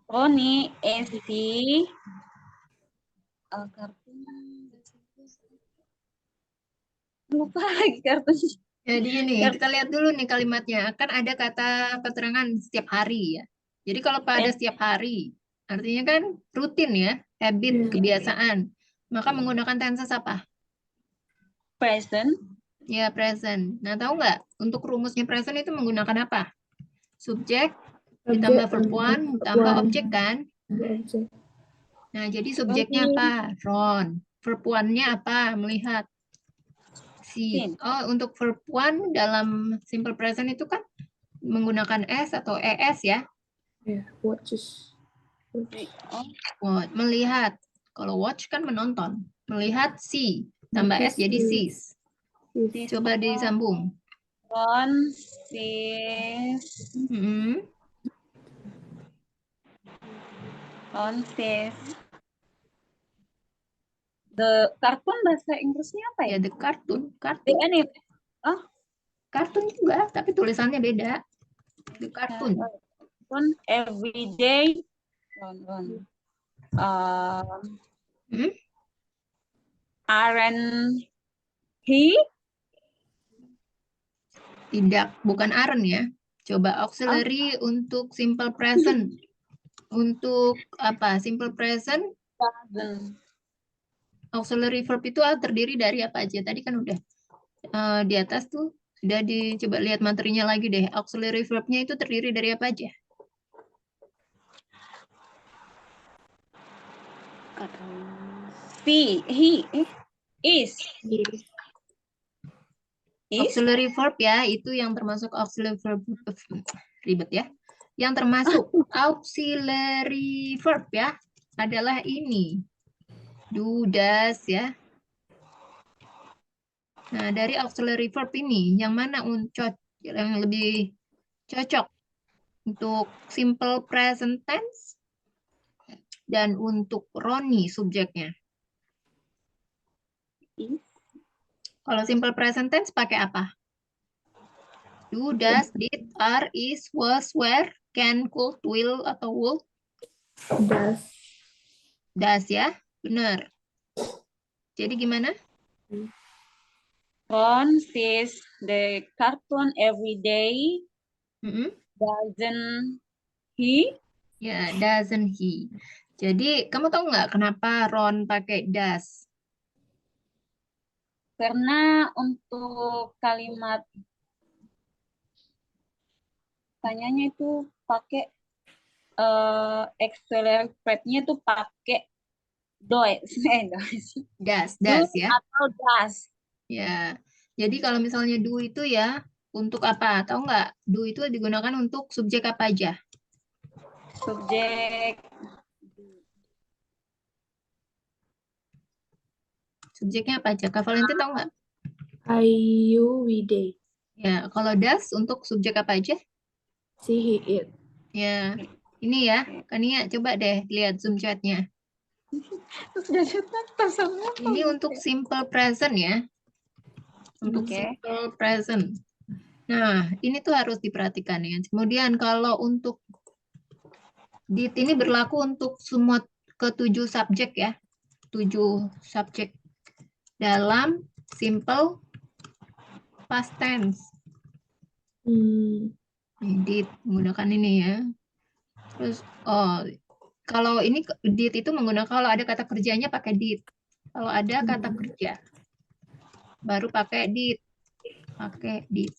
Roni is the kartun. Lupa lagi kartun. Jadi gini, kita lihat dulu nih kalimatnya. Kan ada kata keterangan setiap hari ya. Jadi kalau pada setiap hari, artinya kan rutin ya, habit, kebiasaan. Maka menggunakan tenses apa? Present. Ya, present. Nah, tahu nggak? Untuk rumusnya present itu menggunakan apa? Subjek, ditambah verb one, tambah objek kan? Nah, jadi subjeknya apa? Ron. Verb one-nya apa? Melihat. Si. Oh, untuk verb one dalam simple present itu kan menggunakan S atau ES ya? Watches. Watch. Melihat. Kalau watch kan menonton. Melihat see. Tambah S jadi sees. Coba disambung. Ron sees. Ron sees The kartun bahasa Inggrisnya apa ya? Ya, the cartoon. The Kartun. anime. Oh, Kartun juga, tapi tulisannya beda. The cartoon. kartun everyday. Hmm? Aren't he? Tidak, bukan aren't ya. Coba auxiliary untuk simple present. Untuk apa? Simple present, Doesn't. auxiliary verb itu terdiri dari apa aja? Tadi kan udah di atas tuh sudah dicoba lihat materinya lagi deh. Auxiliary verb-nya itu terdiri dari apa aja? He is. Is. Auxiliary verb ya, itu yang termasuk auxiliary verb. Ribet ya. Yang termasuk auxiliary verb ya, adalah ini. Do, does ya. Nah, dari auxiliary verb ini, yang mana yang lebih cocok untuk simple present tense dan untuk Roni subjeknya? Is. Kalau simple present tense pakai apa? Do, does, did, are, is, was, were, can, could, will, atau would? Does. Does ya, benar. Jadi gimana? Ron sees the cartoon every day. Mm-mm. Doesn't he? Ya, doesn't he? Jadi kamu tahu nggak kenapa Ron pakai does? Karena untuk kalimat tanyanya itu pakai auxiliary verb-nya itu pakai does. Does ya. Atau does. Ya. Jadi kalau misalnya do itu ya untuk apa? Tahu nggak? Do itu digunakan untuk subjek apa aja? Subjek Subjeknya apa aja? Kak Valentin tahu nggak? I, you, we, they. Ya, kalau does untuk subjek apa aja? She, he, it. Ya, ini ya. Kania, coba deh lihat Zoom chatnya. Ini untuk simple present ya. Untuk Oke. simple present. Nah, ini tuh harus diperhatikan ya. Kemudian kalau untuk did ini berlaku untuk semua ketujuh subjek ya. 7 subjek dalam simple past tense. Did menggunakan ini ya. Terus kalau ini did itu menggunakan kalau ada kata kerjanya pakai did. Kalau ada kata kerja baru pakai did. Pakai did.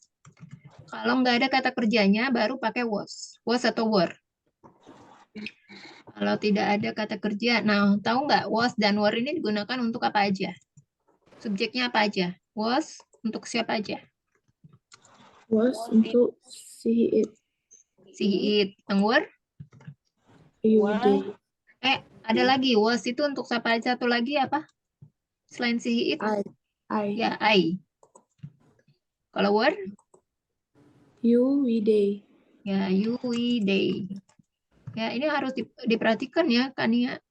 Kalau nggak ada kata kerjanya baru pakai was. Was atau were. Kalau tidak ada kata kerja, nah tahu nggak was dan were ini digunakan untuk apa aja? Subjeknya apa aja? Was untuk siapa aja? Was untuk she, he, it. Si it. Yang were? You, they. Ada lagi. Was itu untuk siapa aja? Satu lagi apa? Selain si it? I. Ya, I. Kalau were? You, we, they. Ya, you, we, they. Ya, ini harus diperhatikan ya, Kania.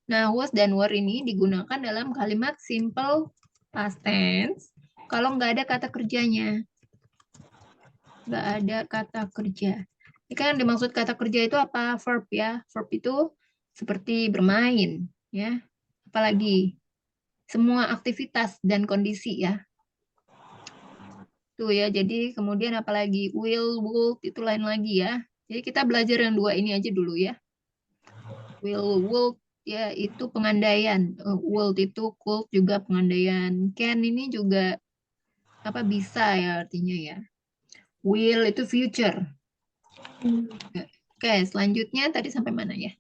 Nah, was dan were ini digunakan dalam kalimat simple past tense kalau nggak ada kata kerjanya. Nggak ada kata kerja. Ini kan yang dimaksud kata kerja itu apa? Verb ya. Verb itu seperti bermain, ya. Apalagi semua aktivitas dan kondisi ya. Tuh ya, jadi kemudian apalagi will, would, itu lain lagi ya. Jadi kita belajar yang dua ini aja dulu ya. Will, would, ya itu pengandaian. Would itu could juga pengandaian. Can ini juga apa bisa ya artinya ya. Will itu future. Oke, selanjutnya tadi sampai mana ya?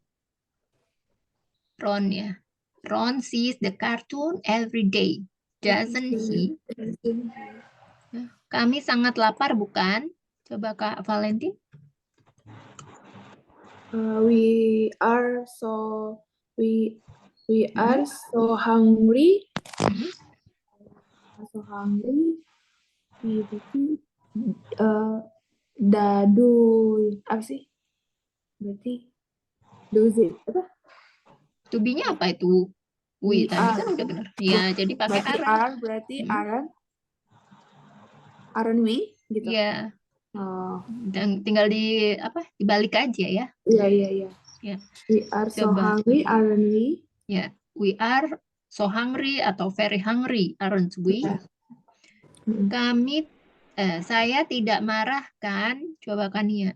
Ron ya. Ron sees the cartoon every day. Doesn't he? Kami sangat lapar bukan? Coba Kak Valentin. We are so hungry. So hungry. Berarti dadul apa sih? Berarti does it apa? To be-nya apa itu? We We tadi are. kan udah benar. Ya, jadi pakai Berarti aren't. are berarti Hmm. aren't we gitu. Ya, Oh, dan tinggal dibalik aja ya. iya iya iya. Ya, We are so coba. hungry, aren't we? Ya, we are so hungry atau very hungry, aren't we? Ya. Mm. Saya tidak marah kan? Coba kan ya.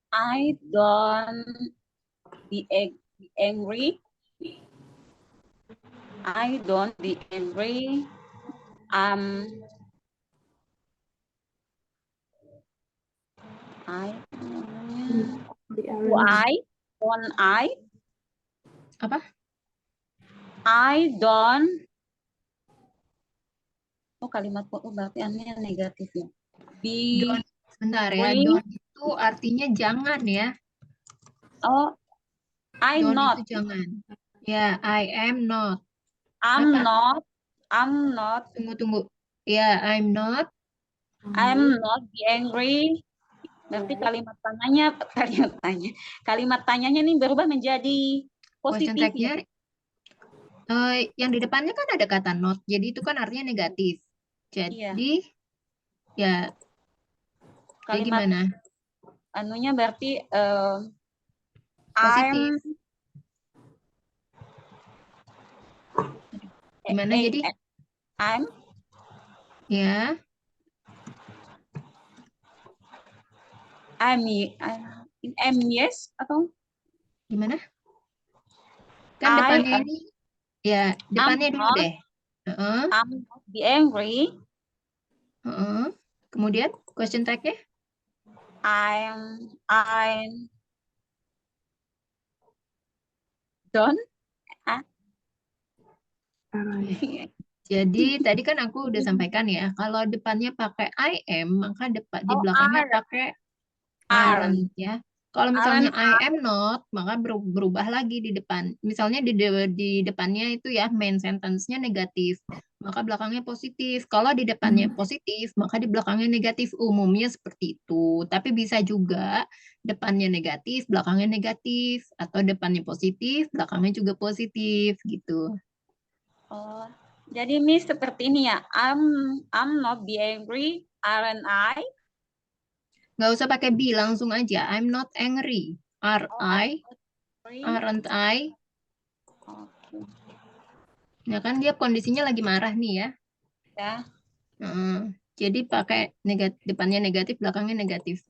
I don't be angry. I don't be angry. We Do aren't. don't I? Apa? I don't. Oh, kalimat berarti aneh negatif ya. Be Don't, sebentar ya. free. Don't itu artinya jangan ya. Oh, I Don't not. itu jangan. Ya, I am not. I'm Apa? not. I'm not. Tunggu. Ya, I'm not. I'm not be angry. Berarti kalimat tanyanya nih berubah menjadi Question positif ya. tag-nya yang di depannya kan ada kata not. Jadi itu kan artinya negatif. Jadi ya Kalimat gimana? anunya berarti Positif. Gimana jadi? I'm Ya. I'm yes atau Gimana? Kan depannya ini ya, depannya dulu not, deh. I'm not be angry. Kemudian question tag-nya? I'm don't. Jadi tadi kan aku udah sampaikan ya, kalau depannya pakai I am, maka di belakangnya pakai aren't ya. Kalau misalnya I am not, maka berubah lagi di depan. Misalnya di depannya itu ya main sentence-nya negatif, maka belakangnya positif. Kalau di depannya positif, maka di belakangnya negatif. Umumnya seperti itu. Tapi bisa juga depannya negatif, belakangnya negatif, atau depannya positif, belakangnya juga positif gitu. Oh, jadi Miss seperti ini ya. I'm not be angry, aren't I? Nggak usah pakai be, langsung aja. I'm not angry. Are I? Aren't I? Okay. Nah kan dia kondisinya lagi marah nih ya. Ya. Jadi pakai depannya negatif, belakangnya negatif.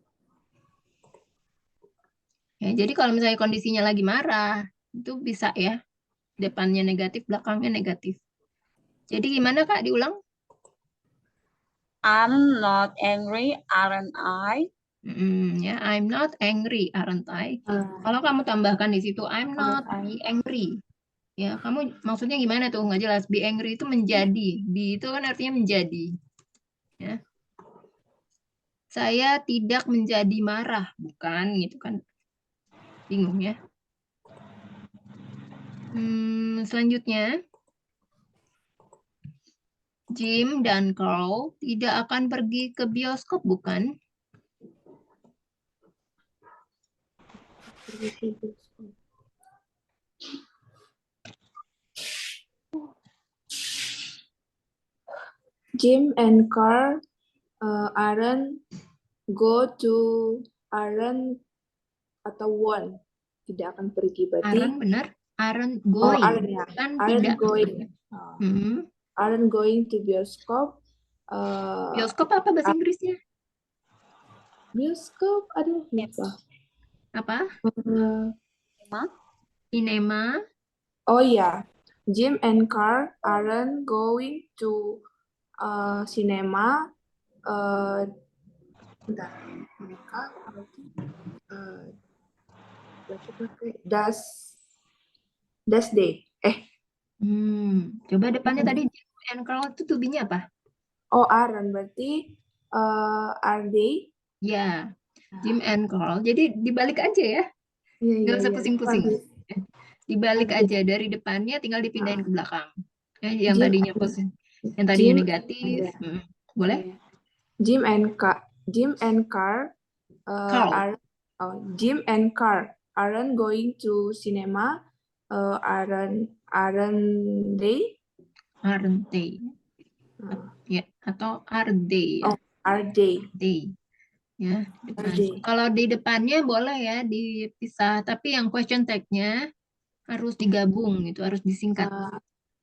Ya, jadi kalau misalnya kondisinya lagi marah, itu bisa ya. Depannya negatif, belakangnya negatif. Jadi gimana Kak, diulang? I'm not angry, aren't I? Ya, I'm not angry, aren't I? Kalau kamu tambahkan di situ, I'm not be angry. Ya, kamu maksudnya gimana tuh? Nggak jelas. Be angry itu menjadi. Be itu kan artinya menjadi. Ya. Saya tidak menjadi marah, bukan gitu kan? Bingung ya. Selanjutnya, Jim dan Carl tidak akan pergi ke bioskop, bukan? Jim and Carl aren't atau won't tidak akan pergi berarti. Aren't benar? Aren't going. Aren't ya. Kan Aren't tidak. going. Aren't going to bioskop. Bioskop apa bahasa Inggrisnya? Bioskop, aduh lupa. Apa? Cinema. Oh ya, Jim and Carl aren't going to cinema. Bentar, mereka does they? Coba depannya tadi Jim and Carl itu to-be-nya apa? Oh, aren't berarti are they? Ya, Jim and Carl. Jadi dibalik aja ya. Nggak usah pusing-pusing. Dibalik aja dari depannya, tinggal dipindahin ke belakang. Yang tadinya positif, yang tadinya negatif. Boleh? Jim and Carl Jim and Carl aren't going to cinema. Aren't they? Aren't they? Ya, atau are they ya? Oh, are they? They. Ya, di Are depan. they? Kalau di depannya boleh ya dipisah, tapi yang question tag-nya harus digabung gitu, harus disingkat.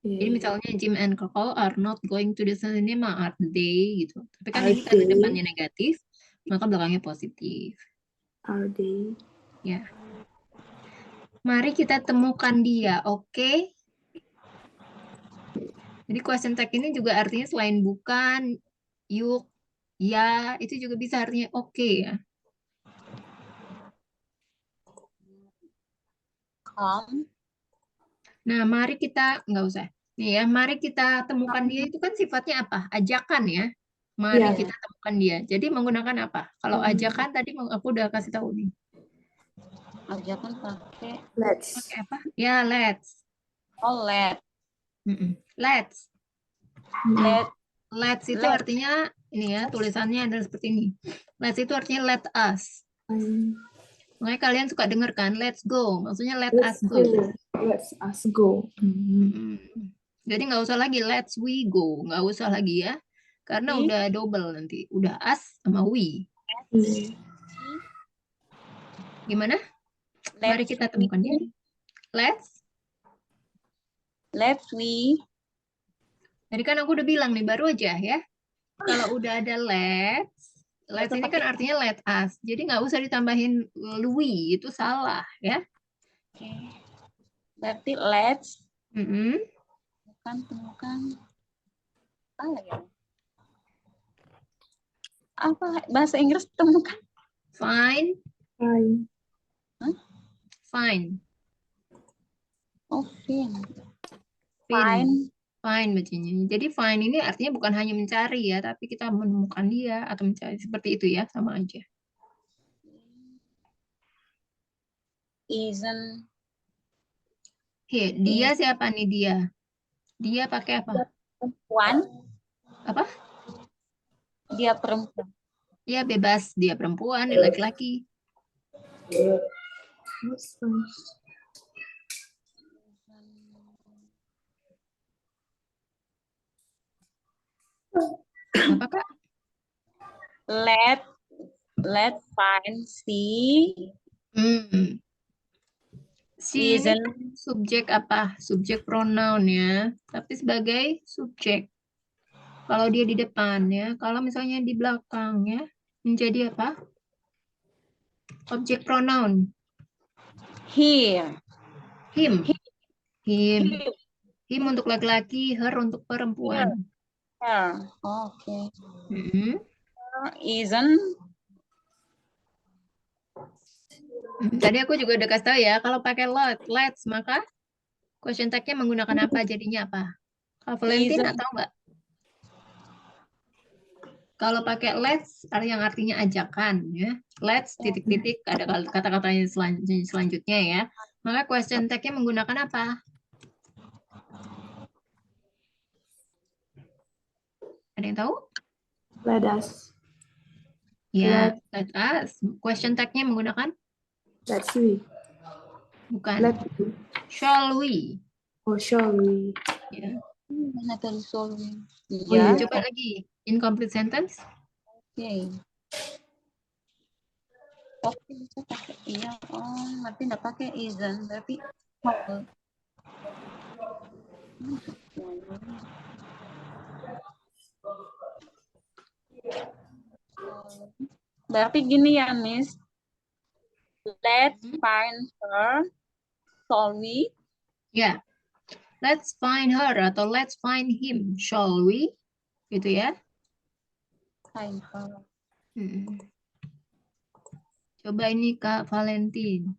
Jadi Yeah. misalnya Jim and Carl are not going to the cinema, are they gitu. Tapi kan Are ini karena they? depannya negatif, maka belakangnya positif. Are they? Ya. Mari kita temukan dia, oke? Jadi question tag ini juga artinya selain bukan, yuk, ya, itu juga bisa artinya oke ya. Come. Nah, mari kita, nggak usah. Nih ya, mari kita temukan dia itu kan sifatnya apa? Ajakan ya. Mari Ya. kita temukan dia. Jadi menggunakan apa? Kalau ajakan tadi aku udah kasih tahu nih. Ajakan pakai Let's. Pakai apa? Ya, let's. let. Let's. Let. Let's itu Let's. artinya, ini ya, tulisannya adalah seperti ini. Let's itu artinya let us. Makanya kalian suka dengar kan, let's go. Maksudnya let us Let's go. go. Let's us go. Jadi nggak usah lagi let's we go. Nggak usah lagi ya. Karena udah double nanti. Udah us sama we. Gimana? Mari kita temukan dia. Let's we. Jadi kan aku udah bilang nih, baru aja ya. Kalau udah ada let's ini kan artinya let us. Jadi nggak usah ditambahin we, itu salah ya. Oke. Berarti let's. Temukan. Apa ya? Apa bahasa Inggris temukan? Find. Huh? Find. Oh, find. Find bacanya. Jadi find ini artinya bukan hanya mencari ya, tapi kita menemukan dia atau mencari seperti itu ya, sama aja. Isn't. Dia siapa nih dia? Dia pakai apa? Perempuan. Apa? Dia perempuan. Dia bebas, dia perempuan, dia laki-laki. Apa Kak? Let find see. Si ini subjek apa? Subjek pronoun ya, tapi sebagai subjek. Kalau dia di depan ya, kalau misalnya di belakang ya, menjadi apa? Objek pronoun. Here. Him. Him untuk laki-laki, her untuk perempuan. Here. Oke. Isn't. Tadi aku juga udah kasih tahu ya, kalau pakai let's, maka question tag-nya menggunakan apa? Jadinya apa? Kalau Valentina tahu nggak? Kalau pakai let's, yang artinya ajakan ya. Let's titik-titik ada kata-katanya selanjutnya ya. Maka question tag-nya menggunakan apa? Ada yang tahu? Let us. Ya, let us. Question tag-nya menggunakan? Let's we. Bukan. Let we. Shall we? Oh, shall we? Ya. Ya. Coba lagi. Incomplete sentence. Oke. Oke, bisa pakai iya. Oh, berarti nggak pakai isn't, berarti berarti gini ya, Miss. Let's find her. Shall we? Ya. Let's find her atau let's find him. Shall we? Gitu ya. Find her. Coba ini Kak Valentin.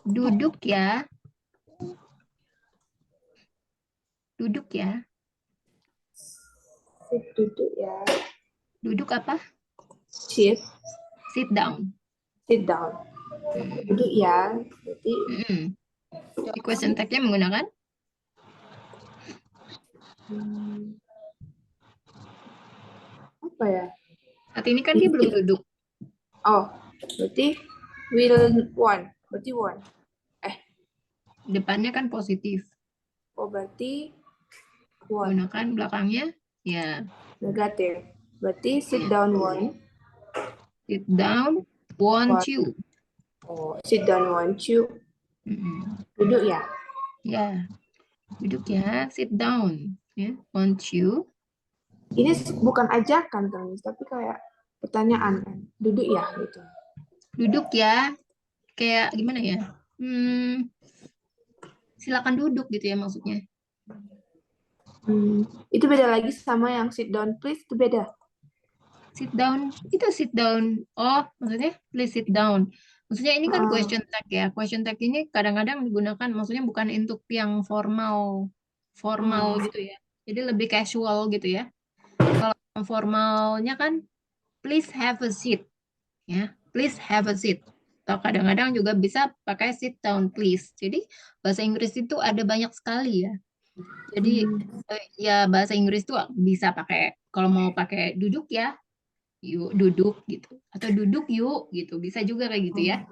Duduk ya. Duduk ya. Duduk ya. Duduk apa? Sit. Sit down. Sit down. Duduk ya. Berarti Di question tag-nya menggunakan? Apa ya? Saat ini kan dia belum duduk. Oh, berarti Will won. Berarti won. Depannya kan positif. Oh, berarti won. Gunakan belakangnya ya. Negatif. Berarti sit down won. Sit down, won't you? Oh, sit down won't you? Mm-mm. Duduk ya. Ya, duduk ya, sit down. Ya, won't you? Ini bukan ajakan kan, tapi kayak pertanyaan kan. Duduk ya gitu. Duduk ya, kayak gimana ya? Silakan duduk gitu ya maksudnya. Itu beda lagi sama yang sit down please, itu beda. Sit down, itu sit down. Oh, maksudnya please sit down. Maksudnya ini kan question tag ya. Question tag ini kadang-kadang digunakan, maksudnya bukan untuk yang formal gitu ya. Jadi lebih casual gitu ya. Kalau yang formalnya kan please have a seat. Ya, please have a seat. Atau kadang-kadang juga bisa pakai sit down please. Jadi bahasa Inggris itu ada banyak sekali ya. Jadi ya bahasa Inggris tuh bisa pakai, kalau mau pakai duduk ya, yuk duduk gitu. Atau duduk yuk gitu. Bisa juga kayak gitu ya.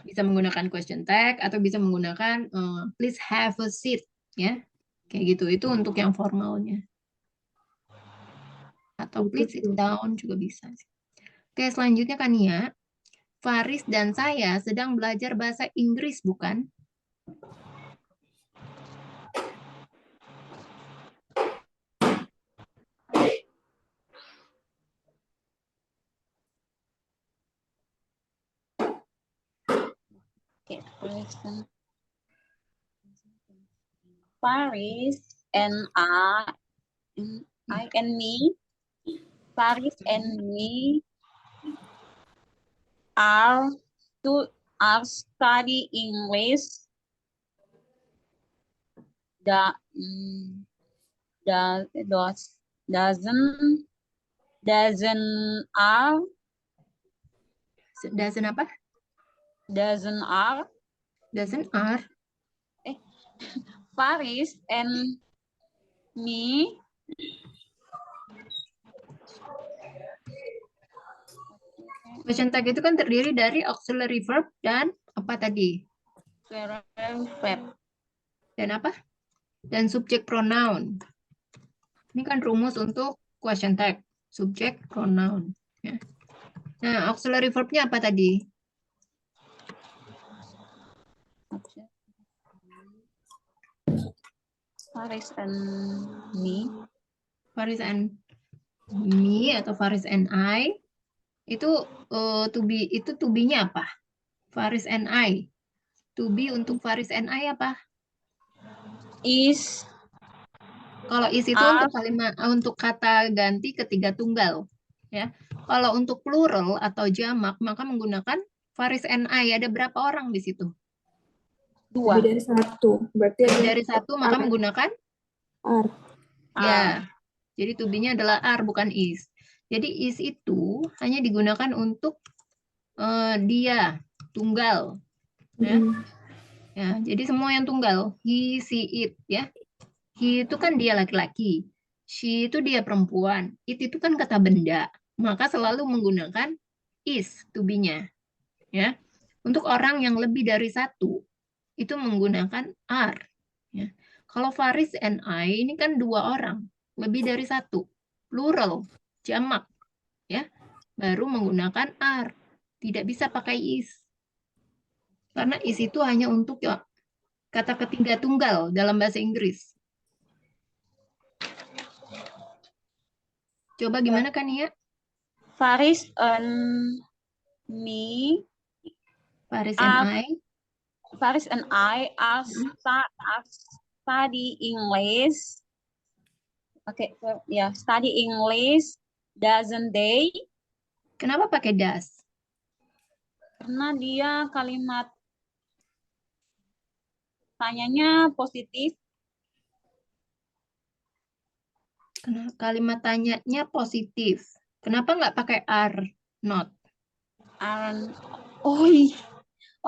Bisa menggunakan question tag atau bisa menggunakan please have a seat ya. Kayak gitu. Itu untuk yang formalnya. Atau please sit down juga bisa. Oke, selanjutnya kan ya. Faris dan saya sedang belajar bahasa Inggris, bukan? Okay, listen. Paris and I and me. Paris and me are study English. Doesn't apa? Doesn't are. Paris and me Question tag itu kan terdiri dari auxiliary verb dan apa tadi? verb. Dan apa? Dan subject pronoun. Ini kan rumus untuk question tag. Subject pronoun. Ya. Nah, auxiliary verbnya apa tadi? Faris and me. Faris and me atau Faris and I. Itu to be-nya apa? Faris and I. To be untuk Faris and I apa? Is. Kalau is itu untuk kalimat untuk kata ganti ketiga tunggal, ya. Kalau untuk plural atau jamak maka menggunakan Faris and I. Ada berapa orang di situ? 2. Lebih dari 1. Berarti dari 1 maka menggunakan are. Ya. Jadi to be-nya adalah are bukan is. Jadi is itu hanya digunakan untuk dia tunggal. Ya. Ya, jadi semua yang tunggal. He, she, it ya. He itu kan dia laki-laki. She itu dia perempuan. It itu kan kata benda. Maka selalu menggunakan is to be-nya. Ya. Untuk orang yang lebih dari 1 itu menggunakan are. Ya. Kalau Faris and I ini kan 2 orang, lebih dari 1. Plural, jamak. Ya. Baru menggunakan are. Tidak bisa pakai is. Karena is itu hanya untuk kata ketiga tunggal dalam bahasa Inggris. Coba gimana kan ya? Faris and me. Faris and I. Faris and I are study English. Oke, ya, study English. Doesn't they? Kenapa pakai does? Karena dia kalimat tanyanya positif. Kalimat tanyanya positif. Kenapa nggak pakai are not? Oh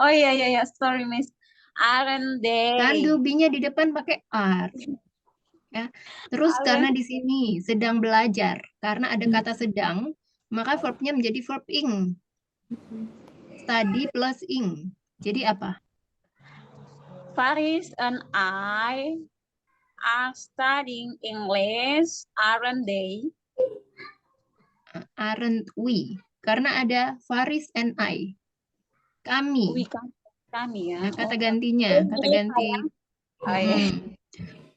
iya, sorry Miss. Aren't they? Kan do be-nya di depan pakai are. Ya. Terus karena di sini sedang belajar, karena ada kata sedang, maka verb-nya menjadi verb ing. study plus ing. Jadi apa? Faris and I are studying English, aren't they? Aren't we? Karena ada Faris and I. Kami. We kan kami ya. Nah, kata gantinya, kata ganti.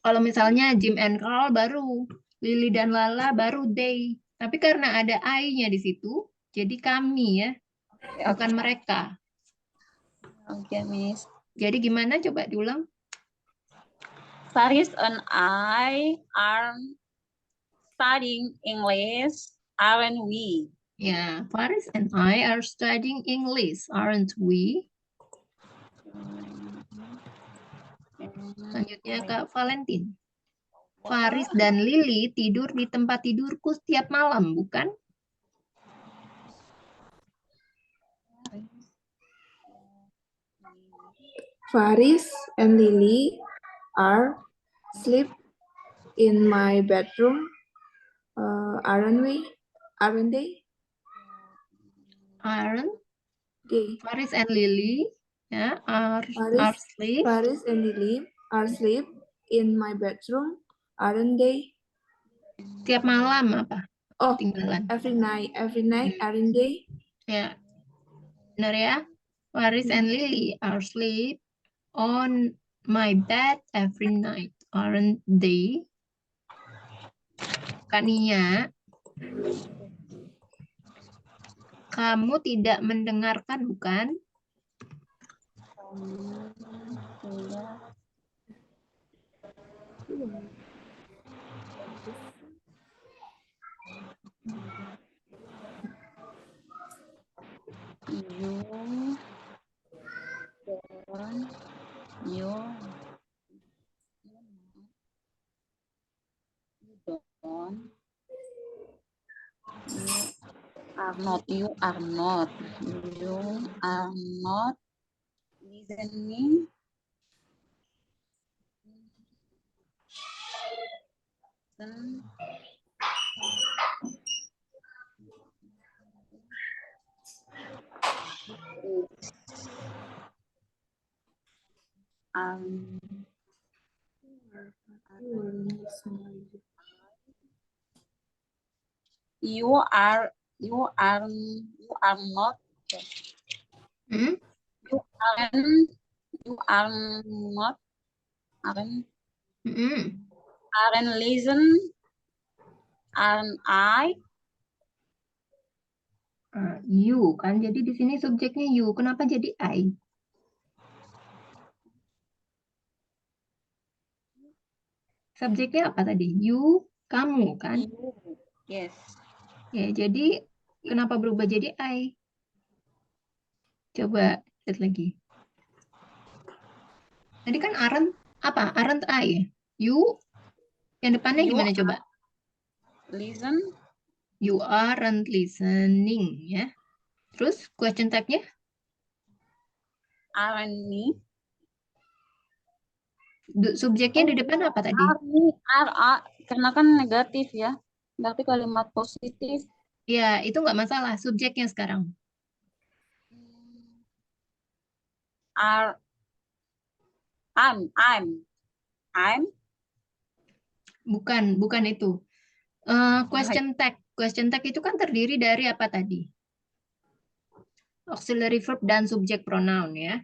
Kalau misalnya Jim and Carl baru, Lily dan Lala baru they. Tapi karena ada I-nya di situ, jadi kami ya, bukan mereka. Oke, Miss. Jadi gimana? Coba diulang. Faris and I are studying English, aren't we? Ya, Faris and I are studying English, aren't we? Selanjutnya Kak Valentin. Faris dan Lily tidur di tempat tidurku setiap malam, bukan? Faris and Lily are sleep in my bedroom, aren't we? Aren't they? Aren't They. Faris and Lily ya, are sleep. Faris and Lily are sleep in my bedroom, aren't they? Tiap malam apa? Oh, Tinggalan. every night, aren't they? Ya, benar ya. Faris and Lily are sleep on my bed every night, aren't they? Kania, kamu tidak mendengarkan, bukan? You are not listening. You are not. Hmm? You are not. Mm-mm. Aren't listen. Aren't I? You kan, jadi di sini subjeknya you. Kenapa jadi I? Subjeknya apa tadi? You, kamu kan? You. Yes. Ya, jadi kenapa berubah jadi I? Coba lihat lagi. Tadi kan aren't apa? Aren't I? You, yang depannya You gimana coba? Listen. You aren't listening ya. Terus question tag-nya? Aren't me. Subjeknya di depan apa tadi? Are, karena kan negatif ya. Berarti kalimat positif. Ya, itu nggak masalah. Subjeknya sekarang. Are. I'm. Bukan itu. Question tag. Question tag itu kan terdiri dari apa tadi? Auxiliary verb dan subjek pronoun ya.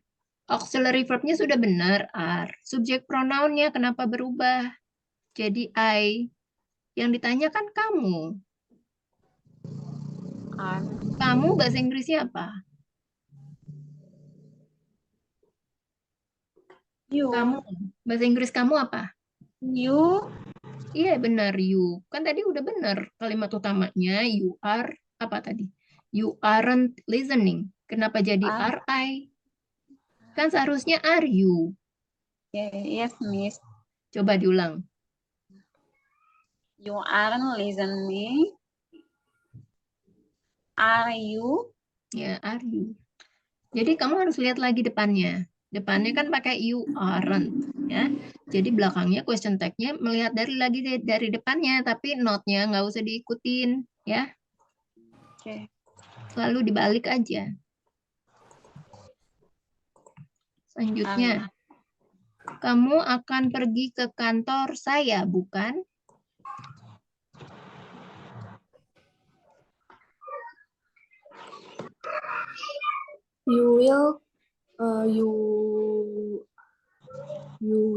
Auxiliary verb-nya sudah benar, are. Subjek pronoun-nya kenapa berubah? Jadi I. Yang ditanya kan kamu. Kamu bahasa Inggrisnya apa? You. Kamu. Bahasa Inggris kamu apa? You. Iya benar, you. Kan tadi udah benar kalimat utamanya. You are, apa tadi? You aren't listening. Kenapa jadi are I? Kan seharusnya are you. Yes, Miss. Coba diulang. You aren't listening. Are you? Ya, are you. Jadi kamu harus lihat lagi depannya. Depannya kan pakai you aren't. Ya. Jadi belakangnya question tag-nya melihat dari depannya, tapi not-nya nggak usah diikutin. Ya. Oke. Selalu dibalik aja. Selanjutnya, kamu akan pergi ke kantor saya, bukan? You will, you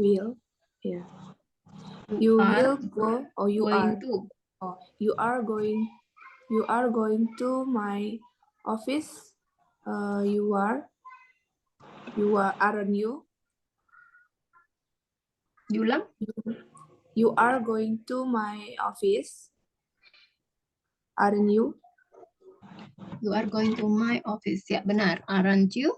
will, yeah. You will go, or you Going are, to. oh, you are going to my office. You are, aren't you? Diulang. You are going to my office, aren't you? You are going to my office. Ya, benar. Aren't you?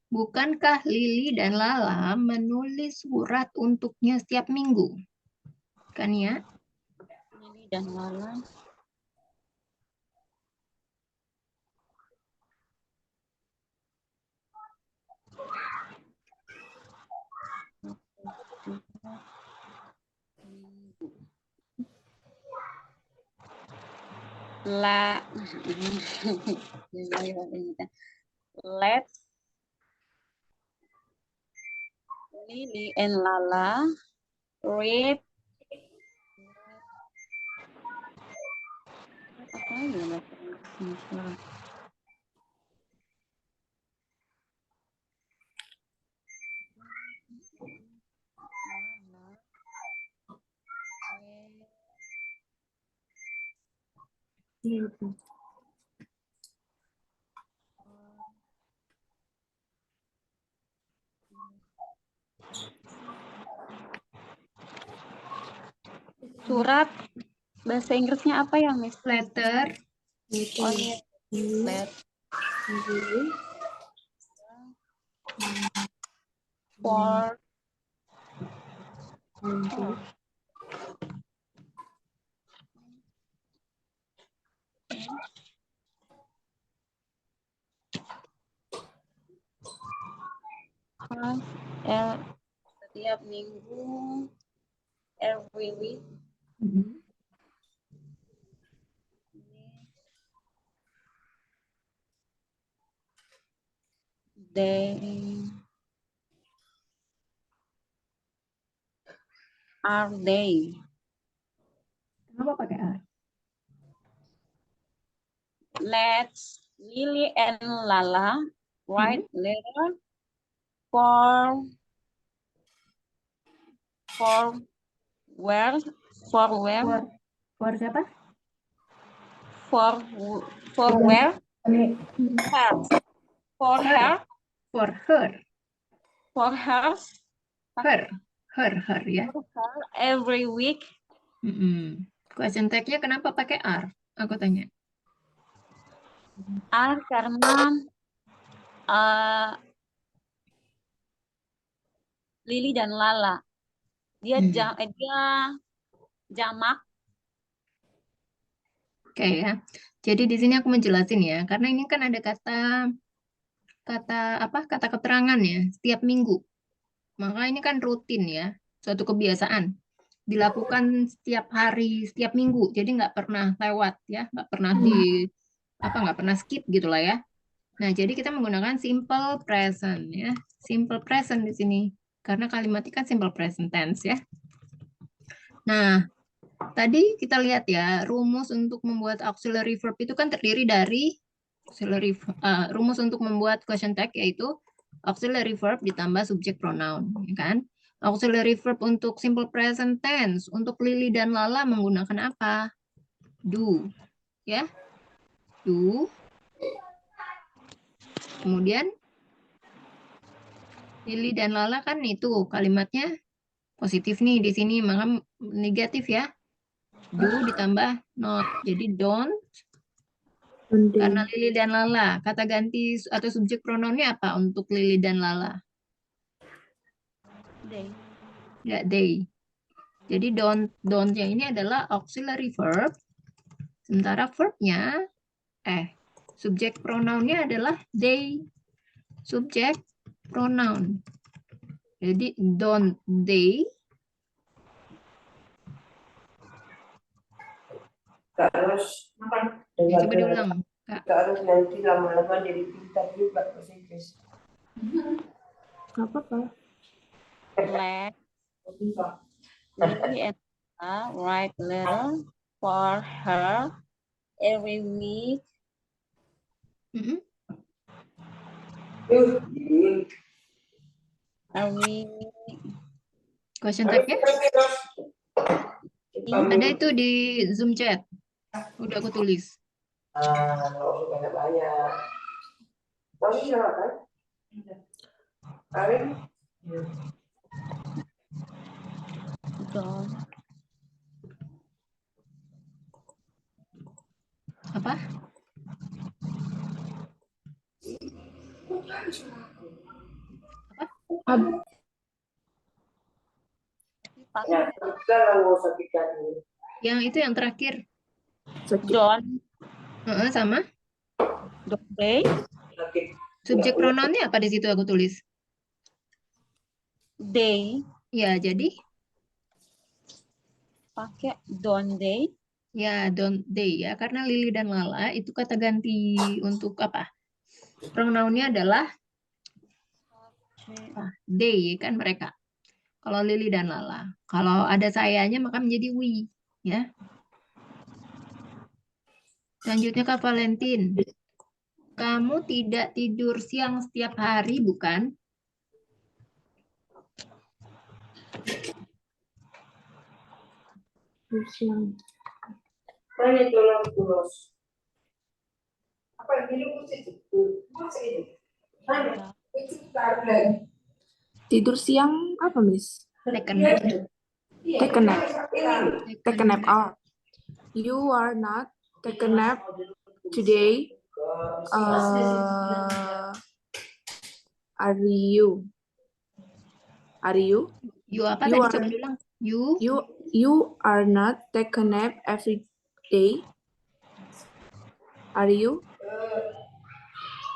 Bukankah Lili dan Lala menulis surat untuknya setiap minggu? Kan ya? Lili dan Lala. Let's Lili and Lala read apa ya bahasa Inggrisnya? Surat bahasa Inggrisnya apa ya, Miss? Letter. Oh iya, let for setiap minggu, every week. Are they? Kenapa pakai R? Let's Lily and Lala write letter for where For siapa? for where her for her For her. for her Her ya. every week. Question tag-nya kenapa pakai R? Aku tanya. R karena Lily dan Lala dia jamak. Oke ya. Jadi di sini aku menjelasin ya, karena ini kan ada kata keterangan ya, setiap minggu. Maka ini kan rutin ya, suatu kebiasaan dilakukan setiap hari, setiap minggu. Jadi nggak pernah lewat ya, nggak pernah skip gitulah ya. Nah, jadi kita menggunakan simple present ya, simple present di sini karena kalimatnya kan simple present tense ya. Nah, tadi kita lihat ya, rumus untuk membuat auxiliary verb itu kan terdiri dari rumus untuk membuat question tag yaitu auxiliary verb ditambah subject pronoun, ya kan? Auxiliary verb untuk simple present tense untuk Lily dan Lala menggunakan apa? Do, ya, do. Kemudian Lily dan Lala kan itu kalimatnya positif nih di sini, maka negatif ya. Do ditambah not, jadi don't. Karena Lily dan Lala, kata ganti atau subjek pronounnya apa untuk Lily dan Lala? They. Ya, they. Jadi don't-nya ini adalah auxiliary verb, sementara verbnya, subjek pronounnya adalah they. Subjek pronoun. Jadi don't they Nggak harus Ya, coba diulang, Kak. nggak harus nanti lama-lama jadi pintar juga bahasa Inggris. Nggak apa-apa. Let Lily and Nala write letter for her every week. Mm-mm. Every Question tag-nya ada itu di Zoom chat. Udah aku tulis. Kalau banyak-banyak. Kamu siapa kan? Karin? don't Apa? Ab- Ya, sekarang mau sakitkan ini. Yang itu yang terakhir. Sakit. Sama. don't they Sakit. Subjek pronounnya apa di situ aku tulis? they Ya, jadi pakai don't they. ya don't they ya, karena Lily dan Lala itu kata ganti untuk apa? Pronounnya adalah they kan mereka. Kalau Lily dan Lala. Kalau ada sayanya maka menjadi we ya. Selanjutnya Kak Valentin. Kamu tidak tidur siang setiap hari, bukan? Siang. Mana tolong terus? Apa yang dulu itu? Masa ini? Mana? Itu karena Tidur siang apa, Miss? Take a nap. Take a nap. Take a nap. Oh. You are not take a nap today. Are you? Are you? You apa You tadi? are- Coba diulang. You You are not take a nap every day. Are you?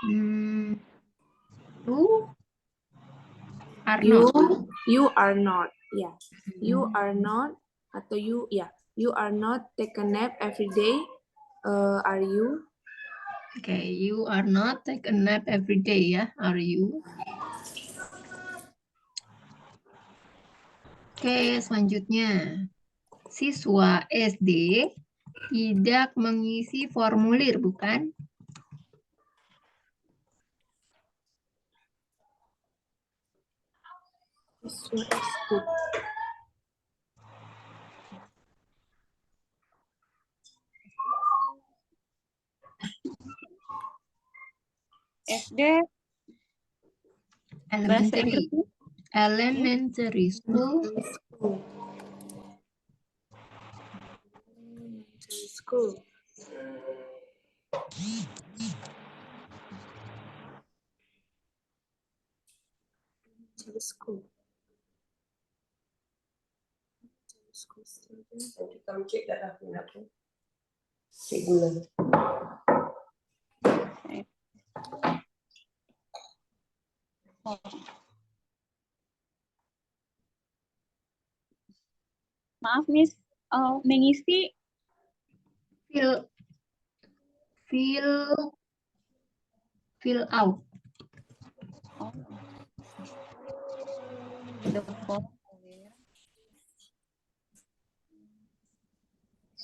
you are You not. you are not. Yeah. You are not atau you ya. You are not take a nap every day. Are you? Okay, you are not take a nap every day ya. Are you? Oke, selanjutnya. Siswa SD tidak mengisi formulir, bukan? SD bahasa Elementary. Inggrisnya Elementary school. School. School. nanti kamu cek darah aku. Cek gula. maaf Miss, mengisi Fill out. the form.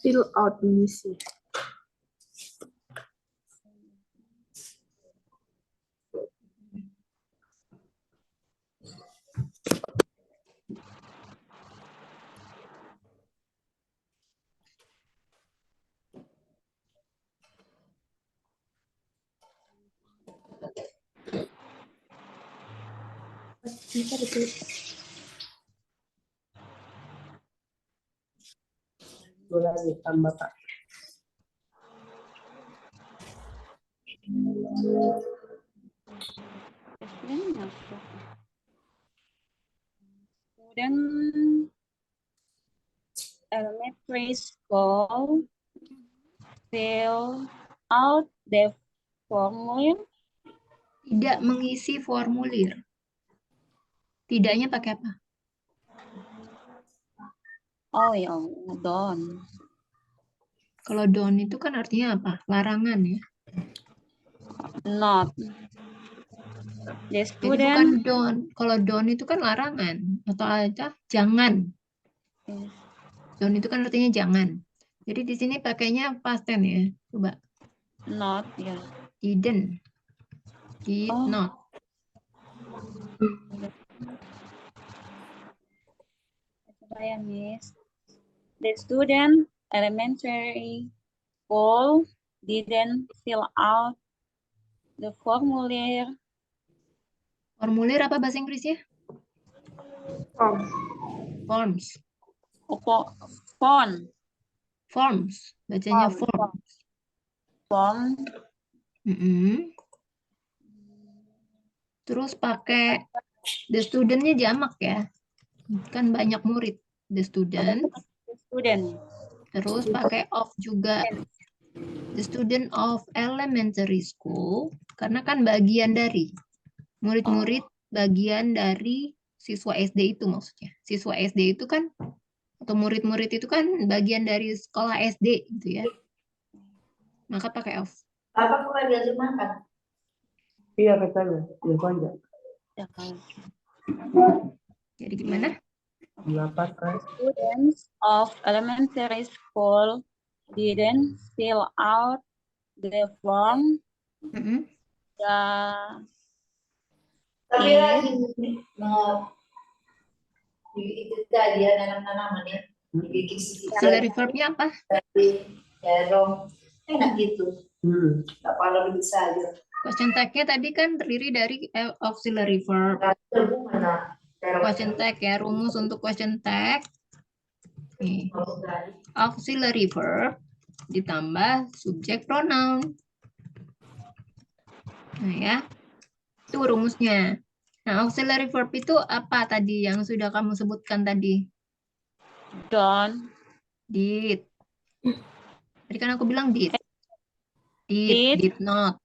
Fill out mengisi. Gula ditambah Pak. Kemudian elementary school fill out the formulir. Tidak mengisi formulir. Tidaknya pakai apa? Oh ya, don't. Kalau don't itu kan artinya apa? Larangan ya. Not. The Jadi bukan student. don't. Kalau don't itu kan larangan atau aja jangan. Don't itu kan artinya jangan. Jadi di sini pakainya past tense ya. Coba. Not. Ya. Didn't. Did Oh. not. Coba ya, Miss. The student elementary school didn't fill out the formular. Formulir apa bahasa Inggrisnya? Forms. Form. Forms. Bacanya Form. forms. Form. Mm-mm. Terus pakai the student-nya jamak ya. Kan banyak murid. The student. The student. Terus pakai of juga. The student of elementary school. Karena kan bagian dari. Murid-murid bagian dari siswa SD itu maksudnya. Siswa SD itu kan, atau murid-murid itu kan bagian dari sekolah SD gitu ya. Maka pakai of. Apa kok lagi diajak makan? Iya katanya, ya banyak. Jadi gimana? Berapa kan? Students of elementary school didn't fill out the form. Mm-mm. Tapi Iya. lagi itu tadi ya nanam-tanaman ya. Dibikin sedikit Auxiliary verb-nya apa? dari terong. Enak gitu. Tak perlu bisa aja. Question tag-nya tadi kan terdiri dari auxiliary verb. Mana? Question tag ya, rumus untuk question tag. Nih, auxiliary verb ditambah subjek pronoun. Nah ya, itu rumusnya. Nah, auxiliary verb itu apa tadi yang sudah kamu sebutkan tadi? Don't. Did. Tadi kan aku bilang did. Did not.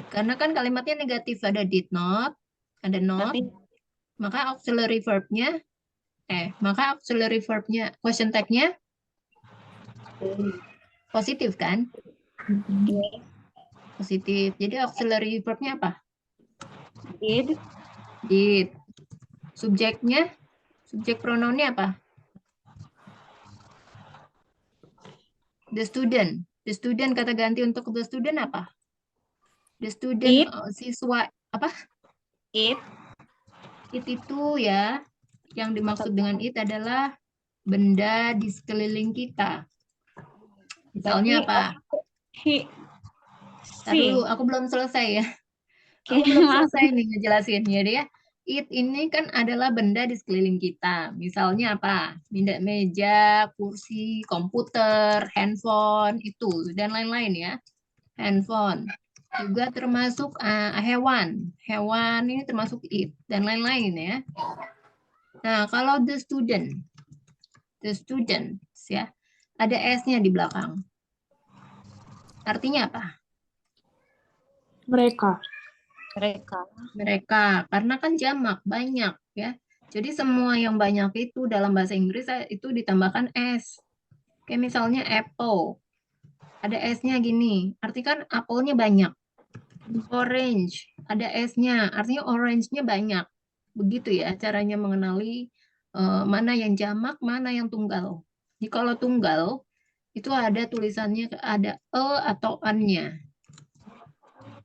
Karena kan kalimatnya negatif, ada did not, ada not. Tapi Maka auxiliary verb-nya, question tag-nya positif kan? yes, Positif. Jadi auxiliary verb-nya apa? did. Did. Subjeknya, subjek pronounnya apa? The student. The student, kata ganti untuk the student apa? The student, It. siswa, apa? It. It itu ya, yang dimaksud dengan it adalah benda di sekeliling kita. Misalnya Berarti apa? he. Ntar Si. dulu, aku belum selesai ya. Aku Oke, belum maaf. selesai nih ngejelasin. Jadi ya, it ini kan adalah benda di sekeliling kita. Misalnya apa? Meja, kursi, komputer, handphone, itu, dan lain-lain ya. Handphone. Juga termasuk hewan. Hewan ini termasuk it, dan lain-lain ya. Nah, kalau the students ya, ada S-nya di belakang. Artinya apa? Mereka. Mereka, karena kan jamak, banyak ya. Jadi semua yang banyak itu dalam bahasa Inggris itu ditambahkan S. Kayak misalnya apple, ada S-nya gini, artinya kan apelnya banyak. Orange, ada S-nya, artinya orange-nya banyak. Begitu ya caranya mengenali mana yang jamak, mana yang tunggal. Jadi kalau tunggal, itu ada tulisannya, ada E atau N-nya.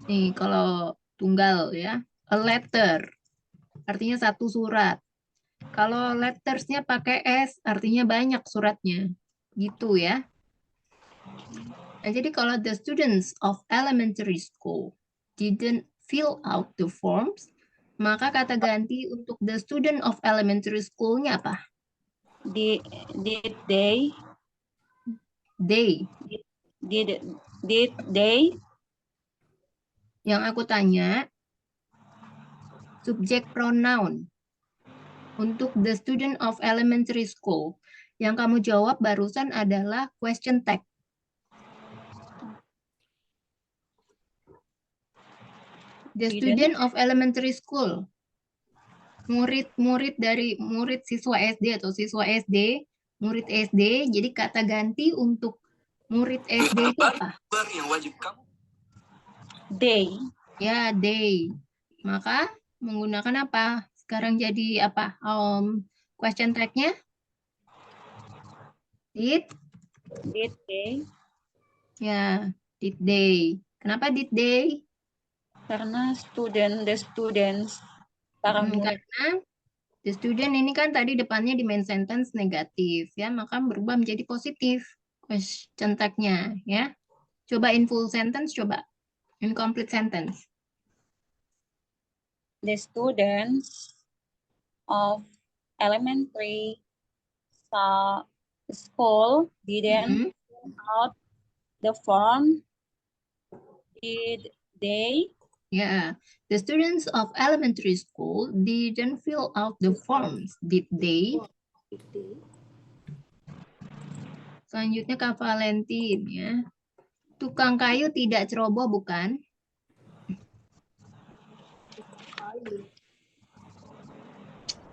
Nih, kalau tunggal ya, a letter, artinya satu surat. Kalau letters-nya pakai S, artinya banyak suratnya. Gitu ya. Nah, jadi kalau the students of elementary school didn't fill out the forms, maka kata ganti untuk the student of elementary school-nya apa? Did they? They. Did they? Yang aku tanya, subjek pronoun untuk the student of elementary school. Yang kamu jawab barusan adalah question tag. The student of elementary school. Murid siswa SD atau siswa SD, murid SD. Jadi kata ganti untuk Murid SD itu apa? yang wajib kamu. They. Ya, they. Maka menggunakan apa? Sekarang jadi apa? Question tag-nya? Did? Did they? Ya, did they. Kenapa did they? Karena the students. Para murid. Karena the student ini kan tadi depannya di main sentence negatif ya, maka berubah menjadi positif question tag-nya ya. Coba in full sentence, coba in complete sentence. The students of elementary school didn't fill out the form, did they? Ya, the students of elementary school didn't fill out the forms, did they? Selanjutnya Kak Valentin ya. Tukang kayu tidak ceroboh bukan?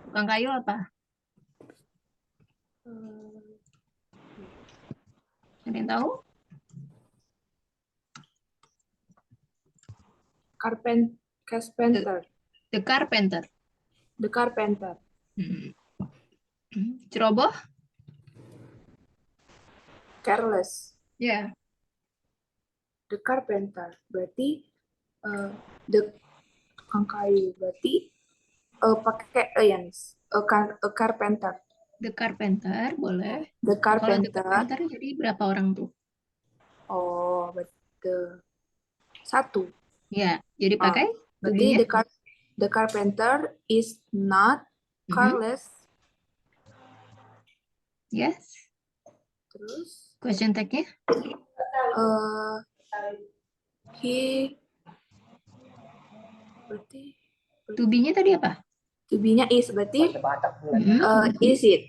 Tukang kayu apa? Ada yang tahu? Carpenter. The carpenter. The carpenter. Ceroboh? Careless. Ya. The carpenter. Berarti the tukang kayu. Berarti pakai ya, a carpenter. The carpenter boleh. The Kalau the carpenter. carpenter jadi berapa orang tuh? Oh, betul. Satu. Ya, jadi pakai Berarti tubinya? the carpenter is not careless. Yes. Terus Question tag-nya? he berarti Tubinya tadi apa? tubinya is berarti is it?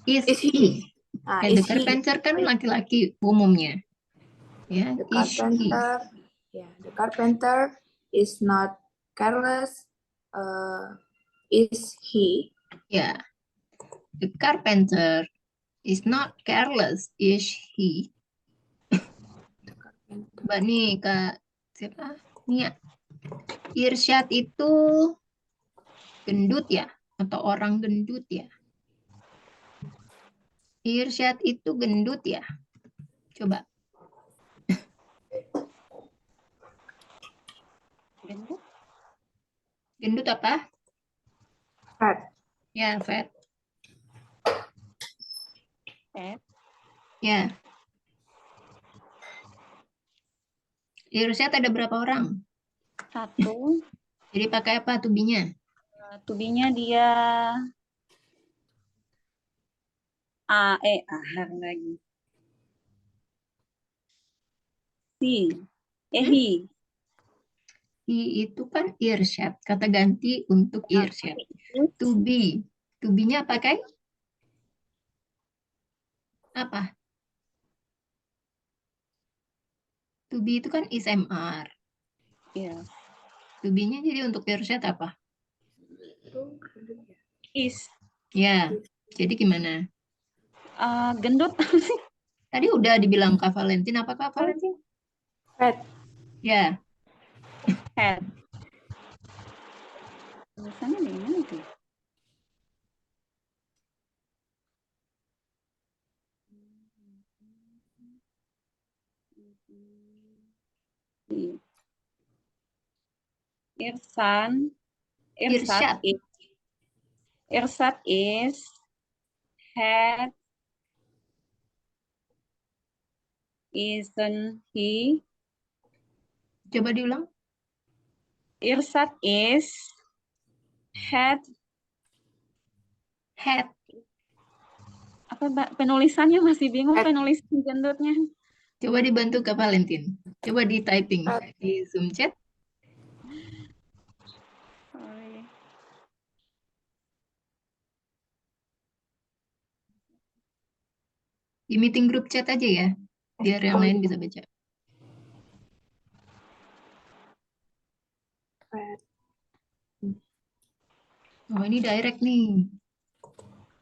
Is Is he? Nah, the is he? carpenter kan laki-laki umumnya. Ya, The is he. carpenter. Yeah, the carpenter is not careless. Is he? Ya. The carpenter is not careless, is he? Mbak nih, Kak, siapa? Nia. Irsyad itu gendut ya? Atau orang gendut ya? Irsyad itu gendut ya? Coba. Gendut? Gendut apa? Fat. Ya, fat. Fat. Ya. Irsyad ada berapa orang? Satu. Jadi pakai apa tubinya? Tubinya dia lagi. He. He itu kan Irsyad. Kata ganti untuk Irsyad. To be. To be-nya pakai apa? To be itu kan is-mr. Iya. To be-nya jadi untuk Irsyad apa? Is. Ya. Jadi gimana? Gendut. Tadi udah dibilang Kak Valentin. Apa Kak Valentin? Fat. Ya. Fat. Tulisannya di mana itu? Irsyad is had, isn't he? Coba diulang. Irsyad is had. Apa penulisannya masih bingung penulisan gendutnya. Coba dibantu Kak Valentin. Coba di typing di Zoom chat. Sorry. Di meeting group chat aja ya. Biar yang lain bisa baca. Oh, ini direct nih.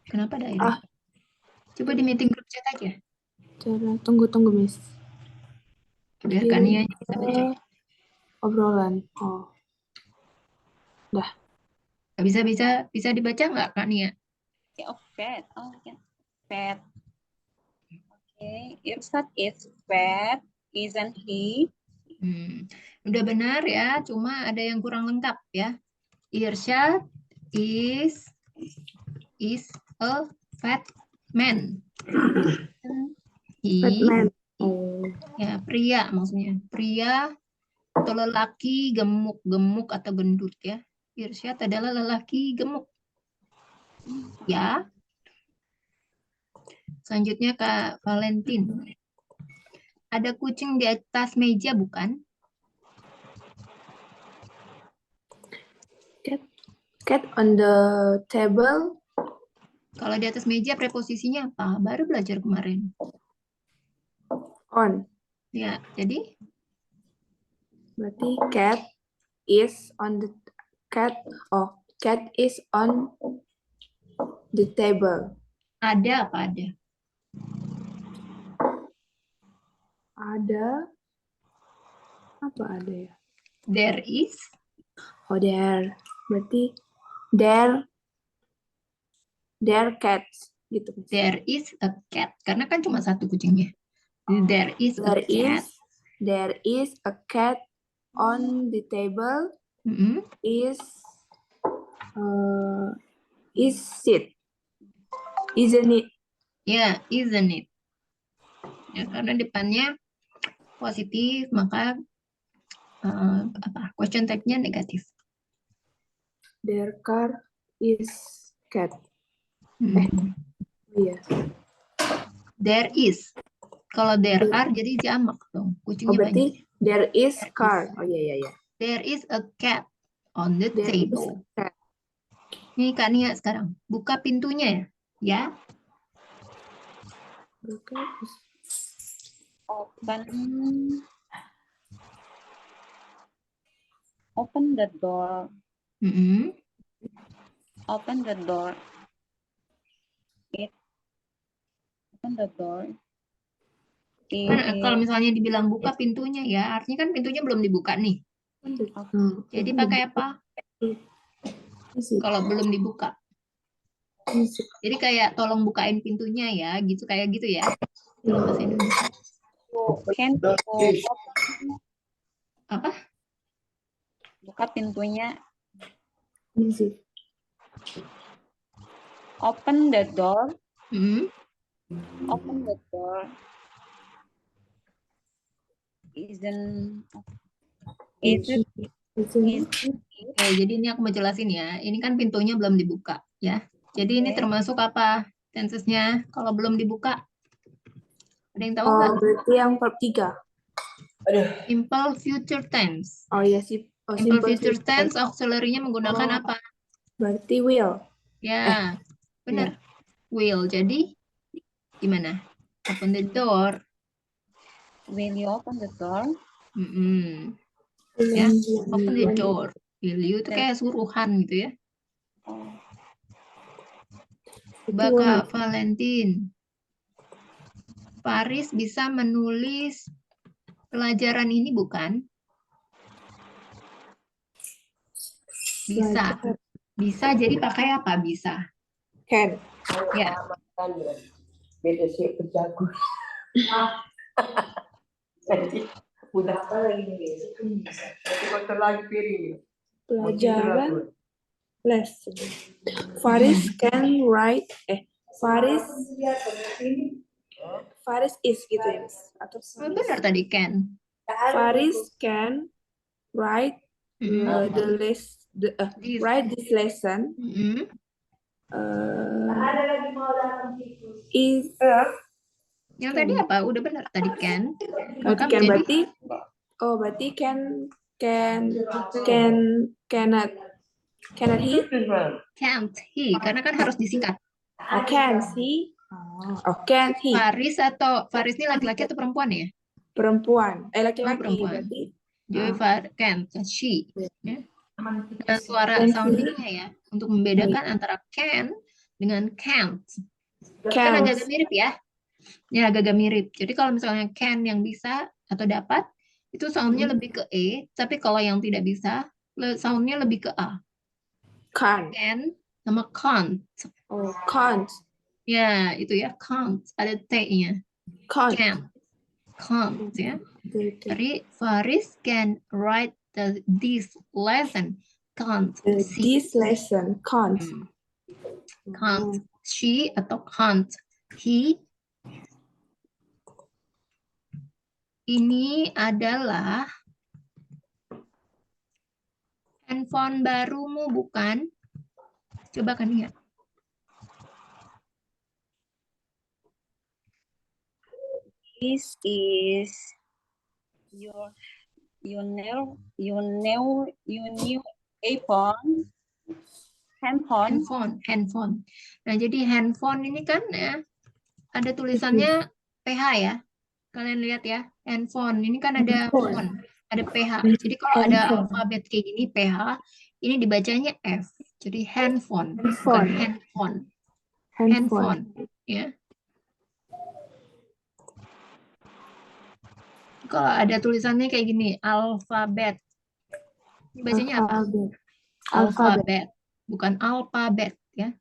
Kenapa direct? Coba di meeting group chat aja. Tunggu, Miss. Biar Kania bisa baca. Obrolan. Oh, Bisa dibaca nggak Kania? Oh, fat. Oh, yeah. Fat. Okay. Irsad is fat, isn't he? Udah benar ya, cuma ada yang kurang lengkap ya. Irsyad is a fat man. fat man. Ya, pria maksudnya. Pria atau lelaki gemuk atau gendut ya. Irsyad adalah lelaki gemuk. Ya. Selanjutnya Kak Valentin. Ada kucing di atas meja bukan? Cat on the table. Kalau di atas meja preposisinya apa? Baru belajar kemarin. On. Ya, jadi Berarti cat is on the cat is on the table. ada apa ada? Ada apa ada ya? There is. Oh, there. Berarti there cats gitu. There is a cat. Karena kan cuma satu kucingnya. There is a cat. There is a cat on the table. Is it? Isn't it? Ya, isn't it? Ya, karena depannya positif, maka question type-nya negatif. Their car is cat. Iya. There is. Kalau there are jadi jamak dong. Kucingnya banyak. Berarti there is car. Oh iya. There is a cat on the There is table. a cat. Nih Kak Nia sekarang. Buka pintunya ya. Open the door. Open the door. Open the door. Kalau misalnya dibilang buka pintunya ya, artinya kan pintunya belum dibuka nih. Jadi pakai apa? Kalau belum dibuka. Jadi kayak tolong bukain pintunya ya, gitu kayak gitu ya. Kalau bahasa Indonesia. Apa? Buka pintunya. Open the door. Open the door. Jadi ini aku mau jelasin ya. Ini kan pintunya belum dibuka ya. Jadi ini termasuk apa tensesnya kalau belum dibuka? Ada yang tahu nggak? Berarti yang verb 3. Simple future tense. Oh iya sih. Simple future tense auxiliary-nya menggunakan apa? Berarti will. Ya, benar. Will. Jadi gimana? Open the door. Will you open the door? Ya, open the door. Will you itu kayak suruhan gitu ya. Kak Valentin. Faris bisa menulis pelajaran ini bukan? Bisa. Bisa jadi pakai apa bisa? Can. Ya. Beda sih berjago. Jadi udah apa lagi nih? Tapi kotor lagi piring. Pelajaran lesson. Faris can write. Faris is gitu ya, atau benar tadi can. Faris can write write this lesson. Is yang tadi apa? Udah benar tadi can. Maka berarti cannot he? Can't he, karena kan harus disikat. Can he? Can't he? Faris ini laki-laki atau perempuan ya? Perempuan. Laki-laki perempuan. berarti. Jadi can't, she. Ya. Dan suara soundingnya ya, untuk membedakan antara can dengan can't. Kan agak mirip ya. Ya, agak-agak mirip. Jadi kalau misalnya can yang bisa atau dapat, itu soundnya lebih ke E. Tapi kalau yang tidak bisa, soundnya lebih ke A. Can. Can sama can't. Oh, can't. Ya, itu ya, can't. Ada T-nya. Can't. Can't, ya. Okay. Jadi Faris can write this lesson. Can't she. This lesson can't. Can't she atau can't he. Ini adalah handphone barumu, bukan? Coba kan lihat. This is your new iPhone Handphone. Nah, jadi handphone ini kan ya, ada tulisannya PH ya. Kalian lihat ya, handphone. Ini kan ada phone, ada PH. Jadi kalau ada alfabet kayak gini PH, ini dibacanya F. Jadi handphone, bukan handphone. Handphone, ya. Kalau ada tulisannya kayak gini, alfabet. Ini bacanya apa? Alfabet, bukan alfabet ya.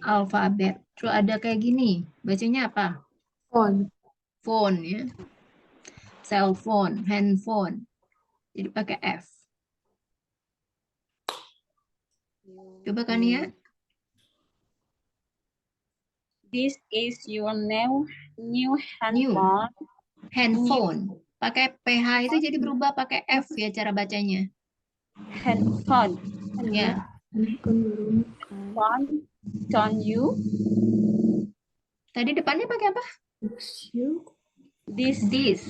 Alfabet. Terus ada kayak gini, bacanya apa? Phone ya. Cell phone, handphone. Jadi pakai F. Coba kan ya. This is your new handphone. Handphone. Pakai PH itu jadi berubah pakai F ya cara bacanya. Handphone. Ya. Phone. Don't you? Tadi depannya pakai apa? This is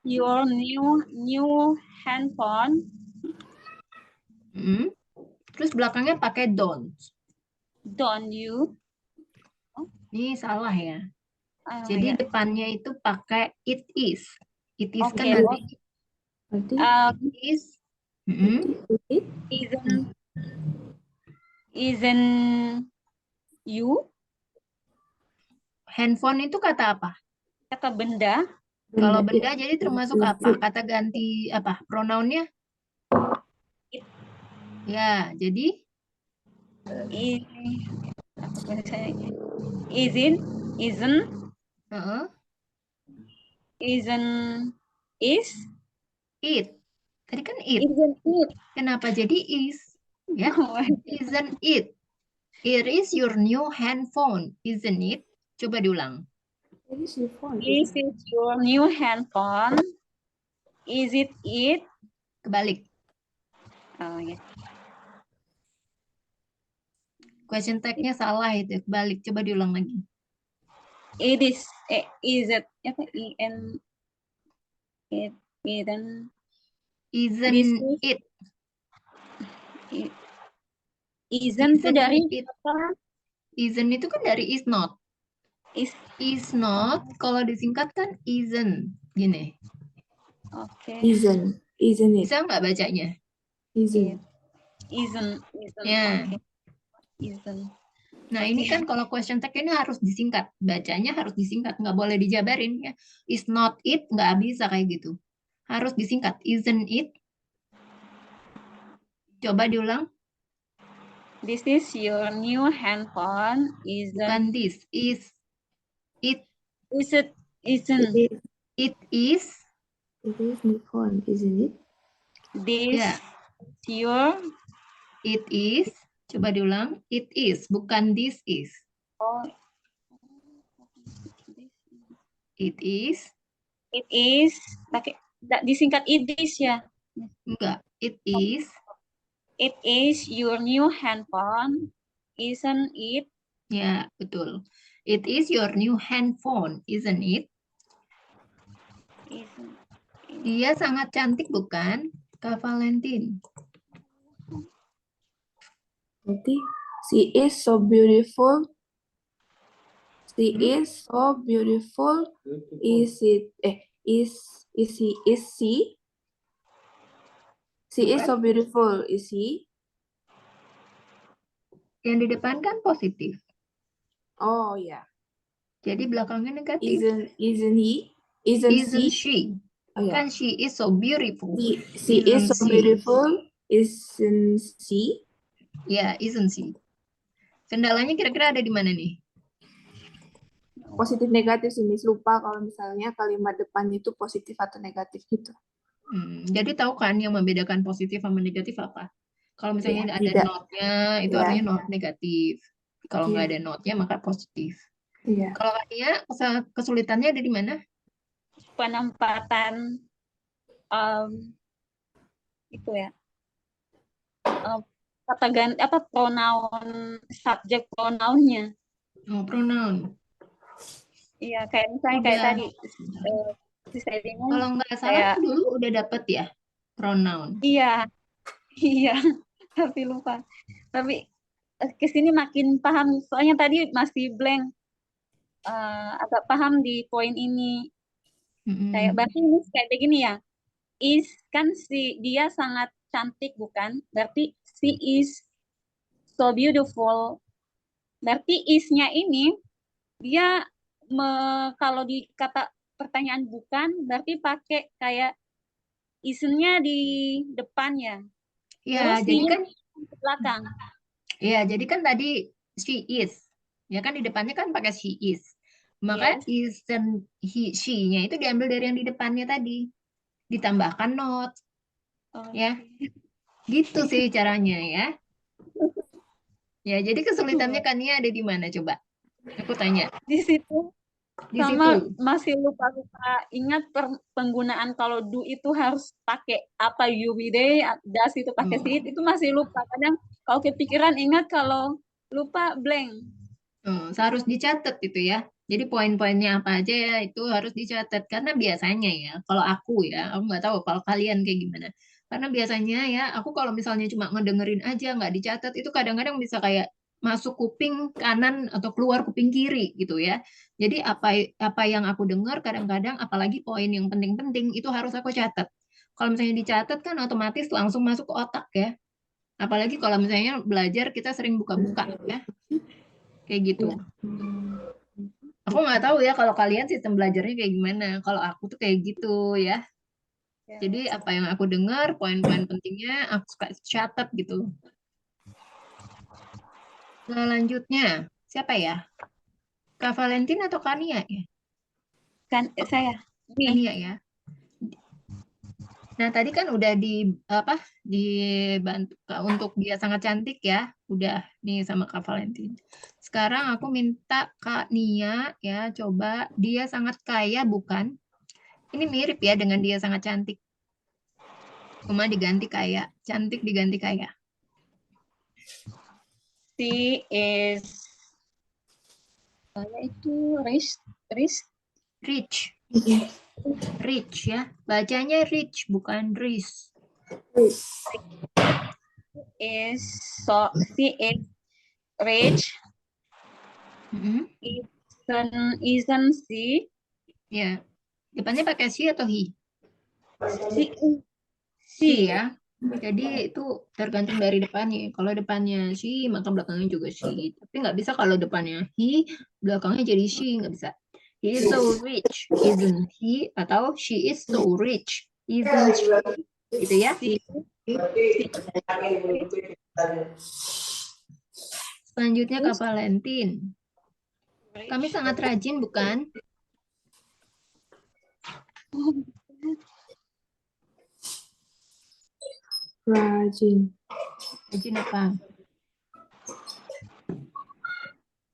your new handphone. Terus belakangnya pakai don't. Don't you? Ini salah ya. Oh, Jadi ya. depannya itu pakai it is. It is kan Oke. berarti it is. Isn't you? Handphone itu kata apa? Kata benda. Kalau benda jadi termasuk apa? Kata ganti apa? Pronounnya? It. Ya, jadi Isn't is it. Tadi kan it. isn't it? Kenapa jadi is? Ya, isn't it? It is your new handphone, isn't it? Coba diulang. This is your new handphone. Is it? Kebalik. Oh ya. Question tag-nya salah itu, kebalik. Coba diulang lagi. It is. Is it? Apa? It isn't. Isn't it? Isn't itu dari it. apa? Isn't itu kan dari is not. Is not, kalau disingkat kan isn't. Gini. Oke. Isn't it? Bisa nggak bacanya? Isn't. Ya. Okay. Isn't. Nah, ini kan kalau question tag ini harus disingkat. Bacanya harus disingkat, nggak boleh dijabarin ya. Is not it, nggak bisa kayak gitu. Harus disingkat. Isn't it? Coba diulang. This is your new handphone. Bukan this. Is it? Is it? Isn't. It is. It is my phone, isn't it? This Ya. your. It is. Coba diulang. It is, bukan this is. Oh. It is. It is. Pakai disingkat it is ya. Enggak. It is. It is your new handphone, isn't it? Ya, betul. It is your new handphone, isn't it? Isn't. Dia sangat cantik, bukan, Kak Valentin? Nanti, she is so beautiful. She is so beautiful. Is it? Is he? Is she? She is so beautiful. Is he? Yang di depan kan positif. Oh ya. Jadi belakangnya negatif. Isn't he? Isn't Isn't she? she? Oh ya. Kan she is so beautiful. She is so Isn't she? beautiful. Isn't she? Ya, isn't she? Kendalanya kira-kira ada di mana nih? Positif negatif sih, Miss. Lupa kalau misalnya kalimat depan itu positif atau negatif gitu. Jadi tahu kan yang membedakan positif sama negatif apa? Kalau misalnya Ya, ada tidak. not-nya, itu Ya. artinya not negatif. Kalau nggak Iya. ada not-nya, maka positif. Iya. Kalau Kania, kesulitannya ada di mana? Penempatan itu ya. Kata ganti apa pronoun subjek pronounnya. Oh, pronoun. Iya, kayak misalnya kayak Udah. tadi si saya bingung Kalau nggak salah kayak kan dulu udah dapet ya pronoun. iya. Iya, tapi lupa. Tapi kesini makin paham, soalnya tadi masih blank. Agak paham di poin ini. Kayak berarti ini kayak begini ya. Is kan dia sangat cantik bukan? Berarti she is so beautiful. Berarti is-nya ini dia kalau di kata pertanyaan bukan, berarti pakai kayak isnya di depannya. Ya, Terus jadi she-nya kan di belakang. ya, jadi kan tadi she is. Ya kan di depannya kan pakai she is. Maka Yes. isn't she-nya itu diambil dari yang di depannya tadi. Ditambahkan not. Oh, Ya. Gitu sih caranya ya. Ya, jadi kesulitannya Kania ada di mana coba? Aku tanya. di situ Di sama situ. masih lupa ingat penggunaan kalau do itu harus pakai apa you be day, das itu pakai sit, itu masih lupa. Kadang kalau kepikiran ingat, kalau lupa blank. Harus dicatat itu ya. Jadi poin-poinnya apa aja ya itu harus dicatat karena biasanya ya kalau aku nggak tahu kalau kalian kayak gimana. Karena biasanya ya aku kalau misalnya cuma ngedengerin aja nggak dicatat itu kadang-kadang bisa kayak masuk kuping kanan atau keluar kuping kiri gitu ya. Jadi apa yang aku dengar kadang-kadang apalagi poin yang penting-penting itu harus aku catat. Kalau misalnya dicatat kan otomatis langsung masuk ke otak ya. Apalagi kalau misalnya belajar kita sering buka-buka ya. Kayak gitu. Aku nggak tahu ya kalau kalian sistem belajarnya kayak gimana. Kalau aku tuh kayak gitu ya. Jadi apa yang aku dengar, poin-poin pentingnya aku suka catat gitu. Selanjutnya, siapa ya? Kak Valentin atau Kania ya? Kan saya Kania ya. Nah, tadi kan udah dibantu untuk dia sangat cantik ya. Udah nih sama Kak Valentin. Sekarang aku minta Kak Nia ya, coba dia sangat kaya bukan? Ini mirip ya dengan dia sangat cantik. Cuma diganti kaya. Cantik diganti kaya. she is itu rich Rich ya. Bacanya rich bukan rich. is so she is rich. Isn't she? Ya. Depannya pakai she atau he? She Ya. Jadi itu tergantung dari depannya. Kalau depannya she, maka belakangnya juga she. Tapi nggak bisa kalau depannya he, belakangnya jadi she. Nggak bisa. He is so rich, isn't he? Atau she is so rich, isn't she? Gitu ya. Selanjutnya Kak Valentin. Kami sangat rajin, bukan? Rajin. Rajin apa?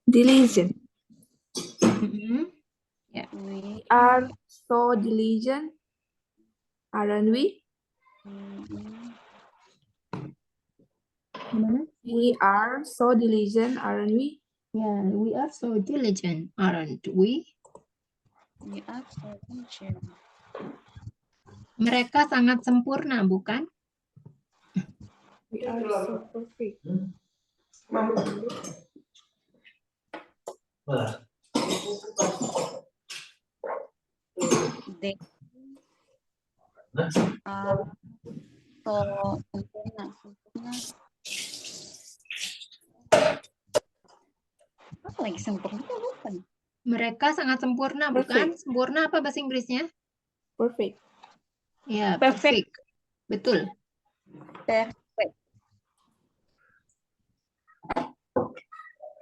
Diligent. Ya. We are so diligent, aren't we? Gimana? We are so diligent, aren't we? Yeah, we are so diligent, aren't we? We are so diligent. Mereka sangat sempurna, bukan? We are so perfect. They are so sempurna. Apa lagi sempurna bukan? Mereka sangat sempurna, bukan? Sempurna apa bahasa Inggrisnya? Perfect. Ya, Perfect. perfect. Betul. Perfect.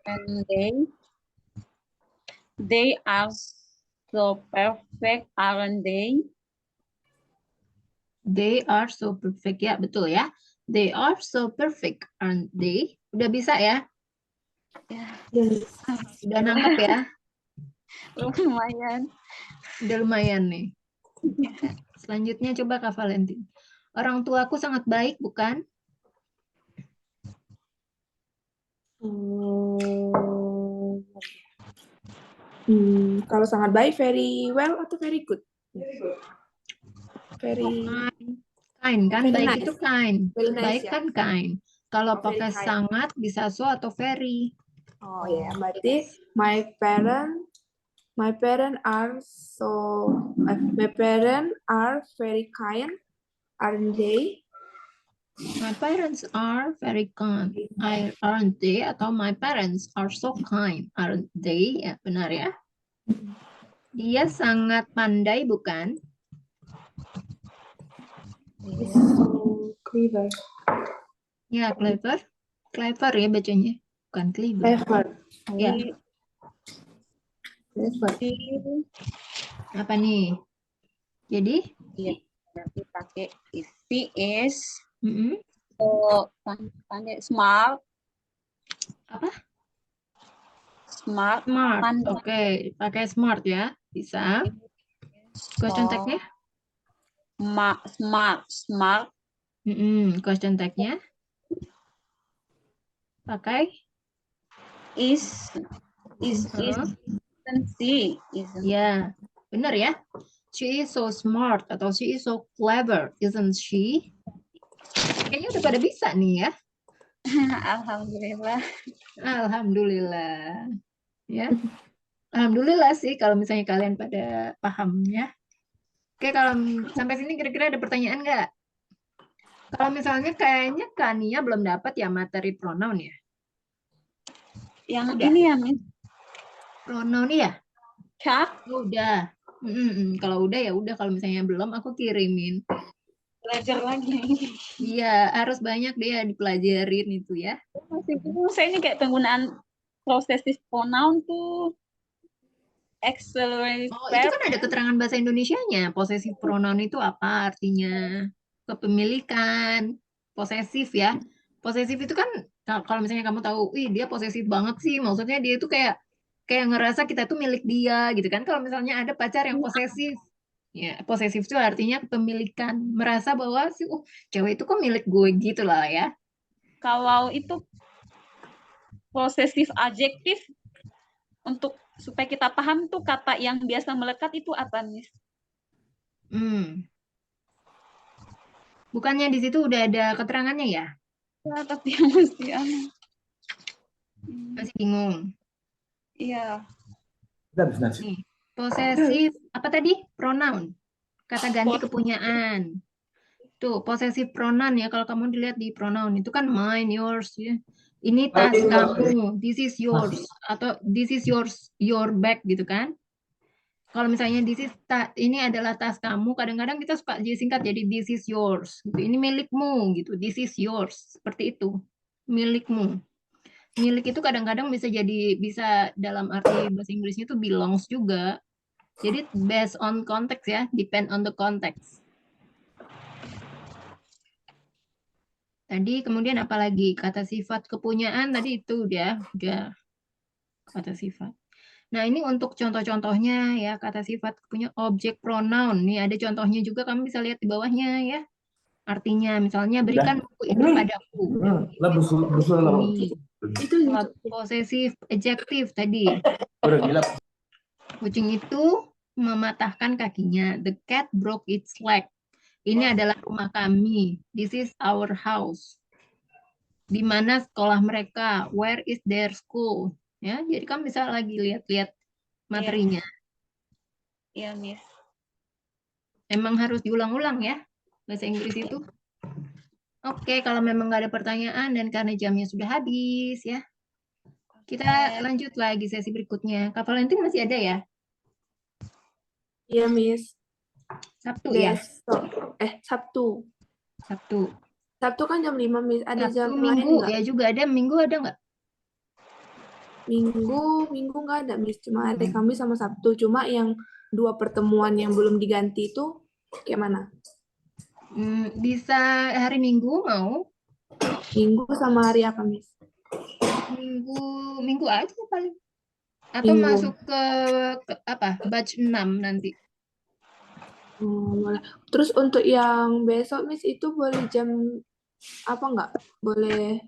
And they are so perfect, aren't they? They are so perfect. Ya, betul ya. They are so perfect, aren't they? Udah bisa ya? Ya, Yes. Udah nangkep ya? lumayan. Udah lumayan nih. Selanjutnya coba Kak Valentin. Orang tuaku sangat baik, bukan? Kalau sangat baik, very well atau very good? Very Kind kan? Very Baik nice. itu kind. Very nice, Baik ya. kan kind. Kalau Oh, very pakai kind. sangat bisa so atau very. Oh ya, berarti my parents are very kind, aren't they? My parents are very kind, aren't they? Atau my parents are so kind, aren't they? Ya, benar ya. Dia sangat pandai, bukan? It's so clever. Ya, clever. Clever ya bacanya. Bukan clever. Clever. Ya, Clever. apa nih? Jadi? Iya, nanti pakai she is Mm-mm. pandai, smart. Apa? Smart. Smart. Pandai. Oke, pakai smart ya. Bisa. Question tag-nya? Smart. Question tag-nya? Pakai? Isn't she? Ya, benar ya. She is so smart atau she is so clever, isn't she? Kayaknya udah pada bisa nih ya. Alhamdulillah. Alhamdulillah. Ya. Alhamdulillah sih kalau misalnya kalian pada paham ya. Oke, kalau sampai sini kira-kira ada pertanyaan nggak? Kalau misalnya kayaknya Kania belum dapat ya materi pronoun ya. Yang Udah. ini ya, Miss. Pronoun ya? Chat. Udah. Kalau udah ya udah, kalau misalnya belum aku kirimin. Belajar lagi. Iya, harus banyak deh ya dipelajarin itu ya. Masih bingung saya ini kayak penggunaan possessive pronoun tuh accelerate Oh, itu verb. kan ada keterangan bahasa Indonesianya. Possessive pronoun itu apa artinya? Kepemilikan, posesif ya. Posesif itu kan kalau misalnya kamu tahu, wih dia posesif banget sih, maksudnya dia itu kayak ngerasa kita tuh milik dia gitu kan. Kalau misalnya ada pacar yang posesif, ya posesif itu artinya kepemilikan, merasa bahwa sih, cewek itu kok milik gue gitu lah ya. Kalau itu possessive adjektif, untuk supaya kita paham tuh kata yang biasa melekat itu apa, Miss? Bukannya di situ udah ada keterangannya ya? Ya, tapi yang mesti Masih bingung. Iya. Nih, posesif apa tadi? Pronoun. Kata ganti kepunyaan. Tuh, posesif pronoun ya. Kalau kamu dilihat di pronoun itu kan mine, yours ya. Ini tas kamu, this is yours, atau this is yours, your bag gitu kan. Kalau misalnya ini adalah tas kamu, kadang-kadang kita suka jadi singkat jadi this is yours gitu. Ini milikmu gitu, this is yours, seperti itu. Milikmu. Milik itu kadang-kadang bisa dalam arti bahasa Inggrisnya itu belongs juga. Jadi based on context ya, depend on the context. Tadi kemudian apalagi kata sifat kepunyaan tadi itu udah kata sifat. Nah, ini untuk contoh-contohnya ya, kata sifat punya objek pronoun. Nih ada contohnya juga, kamu bisa lihat di bawahnya ya. Artinya misalnya berikan buku itu padaku. Ini Itu posesif adjektif tadi. Kucing itu mematahkan kakinya. The cat broke its leg. Ini adalah rumah kami. This is our house. Di mana sekolah mereka? Where is their school? Ya, jadi kamu bisa lagi lihat-lihat materinya. Iya, Miss. Emang harus diulang-ulang ya bahasa Inggris itu. Oke, kalau memang nggak ada pertanyaan dan karena jamnya sudah habis ya. Kita lanjut lagi sesi berikutnya. Kak Valentin masih ada ya? Iya, Miss. Sabtu ya? Besok. Sabtu. Sabtu. Sabtu kan jam 5, Miss. Ada Sabtu, jam lain Minggu nggak? ya juga ada. Minggu ada nggak? Minggu nggak ada, Miss. Cuma ada Kamis sama Sabtu. Cuma yang 2 pertemuan yang belum diganti itu kayak mana? Bisa hari Minggu mau? Minggu sama hari apa, Miss? Minggu aja paling. Atau Minggu. masuk ke apa? Batch 6 nanti. Boleh. Terus untuk yang besok, Miss, itu boleh jam apa nggak? Boleh.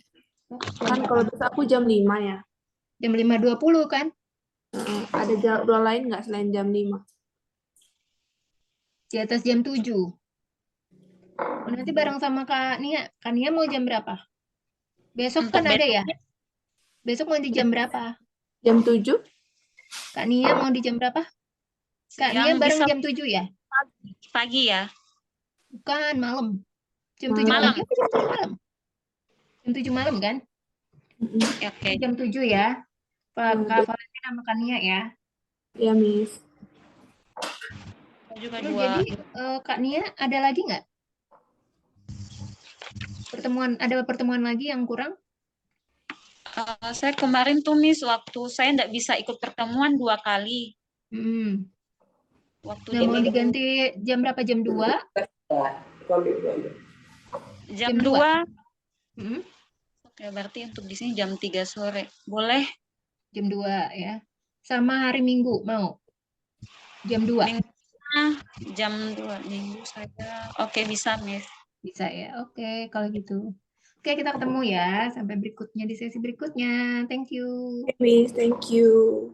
Kan kalau besok aku jam 5 ya. Jam 5.20 kan? Ada jadwal lain nggak selain jam 5? Di atas jam 7. Nanti bareng sama Kak Nia. Kak Nia mau jam berapa? Besok Untuk kan ada besok ya? Besok mau di jam berapa? Jam 7? Kak Nia mau di jam berapa? Kak Nia yang bareng bisa jam 7 ya? pagi ya. Bukan, malam. Jam 7 Malam. pagi apa jam 7 malam? Jam 7 malam kan? Oke. Jam 7 ya. Kak Valentin sama Kak Nia ya. Ya, Miss. Juga Terus 2. jadi Kak Nia ada lagi nggak? Ada pertemuan lagi yang kurang? Saya kemarin tuh Miss, waktu saya nggak bisa ikut pertemuan 2 kali. Waktu Nah, mau diganti jam berapa? Jam 2? Jam Jam 2. Oke, berarti untuk di sini jam 3 sore. Boleh? Jam 2 ya. Sama hari Minggu mau? Jam 2? Jam 2 Minggu saya. Oke, bisa, Miss. Bisa ya. Oke, kalau gitu. Oke, kita ketemu ya. Sampai berikutnya di sesi berikutnya. Thank you. Miss, thank you.